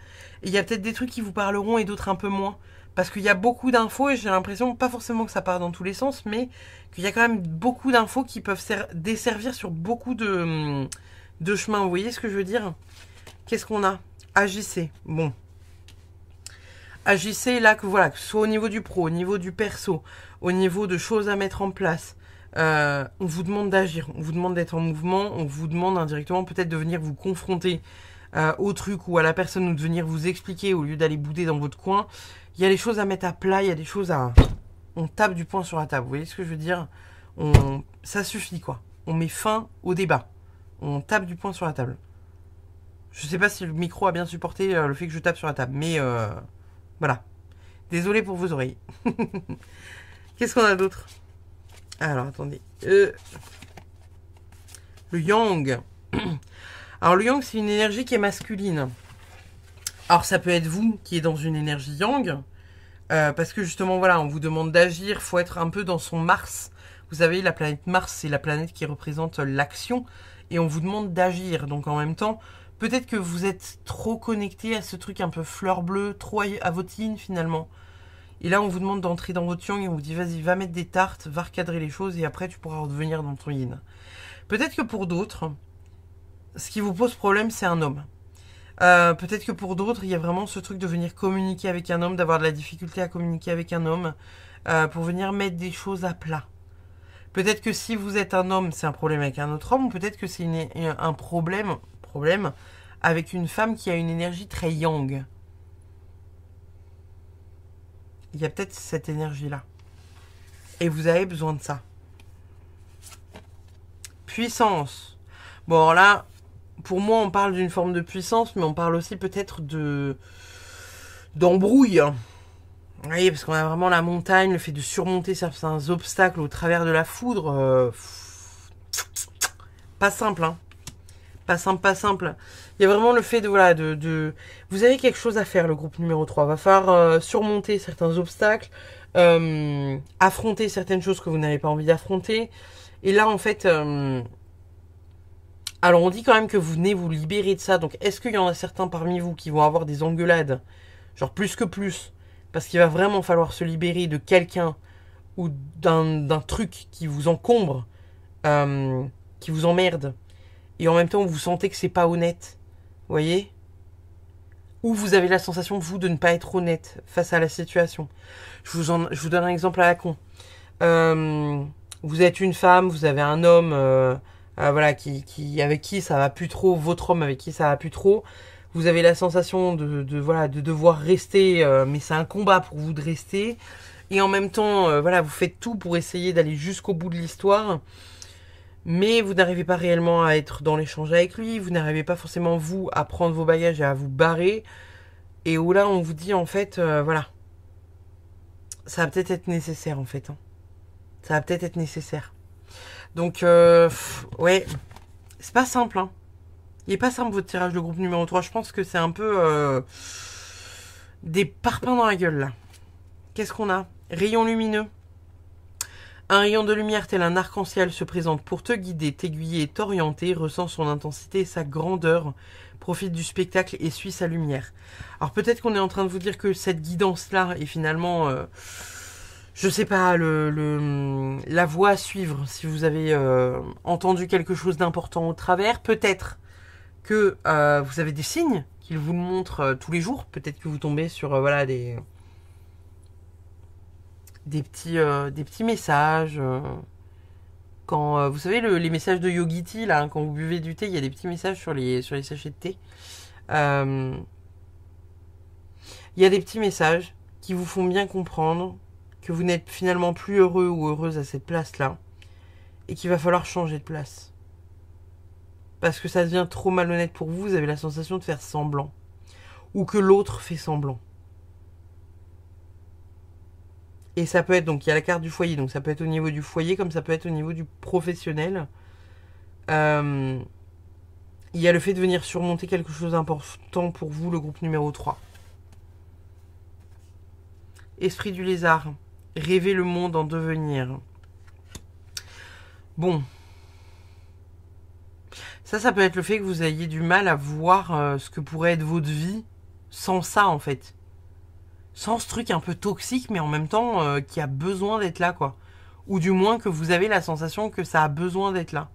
Et il y a peut-être des trucs qui vous parleront et d'autres un peu moins. Parce qu'il y a beaucoup d'infos et j'ai l'impression, pas forcément que ça part dans tous les sens, mais qu'il y a quand même beaucoup d'infos qui peuvent desservir sur beaucoup de chemins. Vous voyez ce que je veux dire? Qu'est-ce qu'on a? Agissez. Bon. Agissez là, que voilà, que ce soit au niveau du pro, au niveau du perso, au niveau de choses à mettre en place. On vous demande d'agir, on vous demande d'être en mouvement, on vous demande indirectement peut-être de venir vous confronter au truc ou à la personne ou de venir vous expliquer au lieu d'aller bouder dans votre coin. Il y a des choses à mettre à plat, il y a des choses à... On tape du poing sur la table, vous voyez ce que je veux dire? Ça suffit quoi, on met fin au débat, on tape du poing sur la table. Je sais pas si le micro a bien supporté le fait que je tape sur la table, mais voilà. Désolé pour vos oreilles. Qu'est-ce qu'on a d'autre? Alors, attendez. Le yang. Alors, le yang, c'est une énergie qui est masculine. Alors, ça peut être vous qui est dans une énergie yang. Parce que justement, voilà, on vous demande d'agir. Il faut être un peu dans son Mars. Vous savez, la planète Mars, c'est la planète qui représente l'action. Et on vous demande d'agir. Donc, en même temps, peut-être que vous êtes trop connecté à ce truc un peu fleur bleue, trop à votre yin, finalement. Et là, on vous demande d'entrer dans votre yang et on vous dit, vas-y, va mettre des tartes, va recadrer les choses et après, tu pourras revenir dans ton yin. Peut-être que pour d'autres, ce qui vous pose problème, c'est un homme. Peut-être que pour d'autres, il y a vraiment ce truc de venir communiquer avec un homme, d'avoir de la difficulté à communiquer avec un homme, pour venir mettre des choses à plat. Peut-être que si vous êtes un homme, c'est un problème avec un autre homme, ou peut-être que c'est un problème avec une femme qui a une énergie très yang. Il y a peut-être cette énergie-là. Et vous avez besoin de ça. Puissance. Bon, alors là, pour moi, on parle d'une forme de puissance, mais on parle aussi peut-être d'embrouille. Vous voyez, parce qu'on a vraiment la montagne, le fait de surmonter certains obstacles au travers de la foudre. Pas simple, hein. Pas simple. Il y a vraiment le fait de, voilà, vous avez quelque chose à faire, le groupe numéro 3. Va falloir surmonter certains obstacles, affronter certaines choses que vous n'avez pas envie d'affronter. Et là, en fait, alors on dit quand même que vous venez vous libérer de ça. Donc, est-ce qu'il y en a certains parmi vous qui vont avoir des engueulades, genre plus que plus, parce qu'il va vraiment falloir se libérer de quelqu'un ou d'un truc qui vous encombre, qui vous emmerde. Et en même temps, vous sentez que c'est pas honnête. Vous voyez? Ou vous avez la sensation, vous, de ne pas être honnête face à la situation. Je vous donne un exemple à la con. Vous êtes une femme, vous avez un homme voilà, avec qui ça va plus trop, votre homme avec qui ça va plus trop. Vous avez la sensation voilà, de devoir rester, mais c'est un combat pour vous de rester. Et en même temps, voilà, vous faites tout pour essayer d'aller jusqu'au bout de l'histoire. mais vous n'arrivez pas réellement à être dans l'échange avec lui, vous n'arrivez pas forcément, vous, à prendre vos bagages et à vous barrer, et où là, on vous dit, en fait, voilà, ça va peut-être être nécessaire, en fait. Hein. Ça va peut-être être nécessaire. Donc, ouais, c'est pas simple, hein. Il est pas simple, votre tirage de groupe numéro 3. Je pense que c'est un peu des parpaings dans la gueule, là. Qu'est-ce qu'on a? Rayon lumineux. Un rayon de lumière tel un arc-en-ciel se présente pour te guider, t'aiguiller et t'orienter, ressent son intensité et sa grandeur, profite du spectacle et suit sa lumière. Alors peut-être qu'on est en train de vous dire que cette guidance-là est finalement, je sais pas, la voie à suivre si vous avez entendu quelque chose d'important au travers. Peut-être que vous avez des signes qu'il vous montre tous les jours. Peut-être que vous tombez sur voilà des petits messages. Quand vous savez les messages de Yogiti là, hein, quand vous buvez du thé, il y a des petits messages sur les sachets de thé. Il y a des petits messages qui vous font bien comprendre que vous n'êtes finalement plus heureux ou heureuse à cette place-là et qu'il va falloir changer de place. Parce que ça devient trop malhonnête pour vous, vous avez la sensation de faire semblant. Ou que l'autre fait semblant. Et ça peut être, donc il y a la carte du foyer, donc ça peut être au niveau du foyer comme ça peut être au niveau du professionnel. Il y a le fait de venir surmonter quelque chose d'important pour vous, le groupe numéro 3. Esprit du lézard. Rêver le monde en devenir. Bon. Ça peut être le fait que vous ayez du mal à voir ce que pourrait être votre vie sans ça, en fait. Sans ce truc un peu toxique, mais en même temps qui a besoin d'être là, quoi. Ou du moins que vous avez la sensation que ça a besoin d'être là.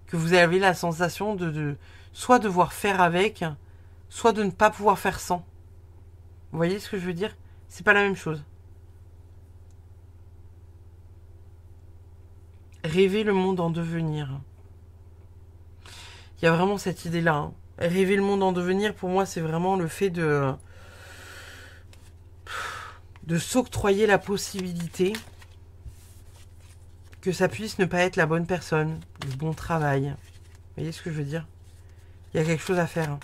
Que vous avez la sensation de soit devoir faire avec, soit de ne pas pouvoir faire sans. Vous voyez ce que je veux dire? C'est pas la même chose. Rêver le monde en devenir. Il y a vraiment cette idée-là. Hein. Rêver le monde en devenir, pour moi, c'est vraiment le fait de s'octroyer la possibilité que ça puisse ne pas être la bonne personne, le bon travail. Vous voyez ce que je veux dire? Il y a quelque chose à faire hein,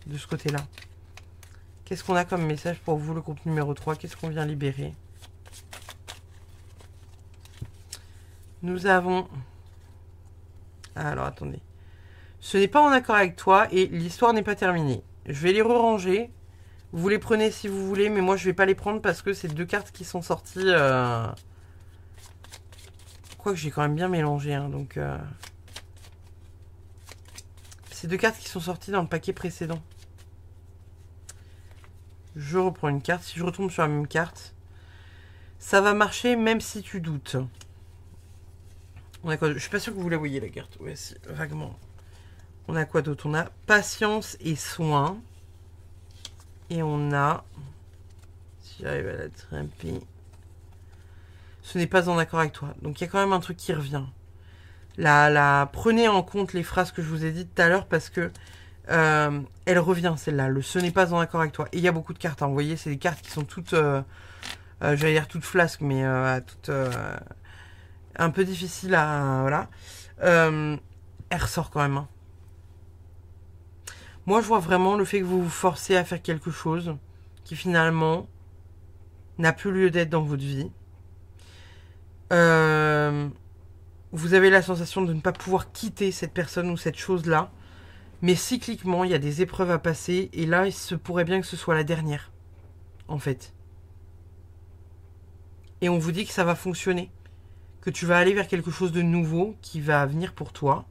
de ce côté-là. Qu'est-ce qu'on a comme message pour vous, le groupe numéro 3? Qu'est-ce qu'on vient libérer? Nous avons... Alors, attendez. Ce n'est pas en accord avec toi et l'histoire n'est pas terminée. Je vais les re-ranger. Vous les prenez si vous voulez, mais moi je vais pas les prendre parce que c'est deux cartes qui sont sorties... Quoique j'ai quand même bien mélangé, hein, donc... C'est deux cartes qui sont sorties dans le paquet précédent. Je reprends une carte. Si je retombe sur la même carte, ça va marcher même si tu doutes. On a quoi? Je suis pas sûr que vous la voyez la carte. Ouais, si, vaguement. On a quoi d'autre? On a patience et soin. Et on a... Si j'arrive à l'attraper... Ce n'est pas en accord avec toi. Donc il y a quand même un truc qui revient. Prenez en compte les phrases que je vous ai dites tout à l'heure parce que elle revient celle-là. Le ce n'est pas en accord avec toi. Et il y a beaucoup de cartes. Hein. Vous voyez, c'est des cartes qui sont toutes... j'allais dire toutes flasques, mais toutes... un peu difficiles à... Voilà. Elle ressort quand même. Hein. Moi, je vois vraiment le fait que vous vous forcez à faire quelque chose qui finalement n'a plus lieu d'être dans votre vie. Vous avez la sensation de ne pas pouvoir quitter cette personne ou cette chose-là. Mais cycliquement, il y a des épreuves à passer. Et là, il se pourrait bien que ce soit la dernière. En fait. Et on vous dit que ça va fonctionner. Que tu vas aller vers quelque chose de nouveau qui va venir pour toi.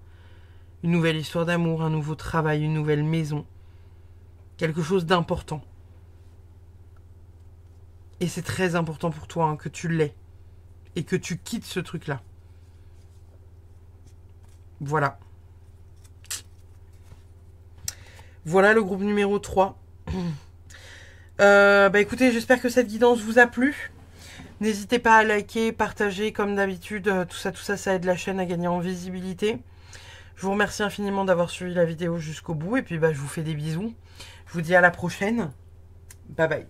Une nouvelle histoire d'amour, un nouveau travail, une nouvelle maison. Quelque chose d'important. Et c'est très important pour toi hein, que tu l'aies. Et que tu quittes ce truc-là. Voilà. Voilà le groupe numéro 3. Écoutez, j'espère que cette guidance vous a plu. N'hésitez pas à liker, partager comme d'habitude. Tout ça, ça aide la chaîne à gagner en visibilité. Je vous remercie infiniment d'avoir suivi la vidéo jusqu'au bout. Et puis, je vous fais des bisous. Je vous dis à la prochaine. Bye bye.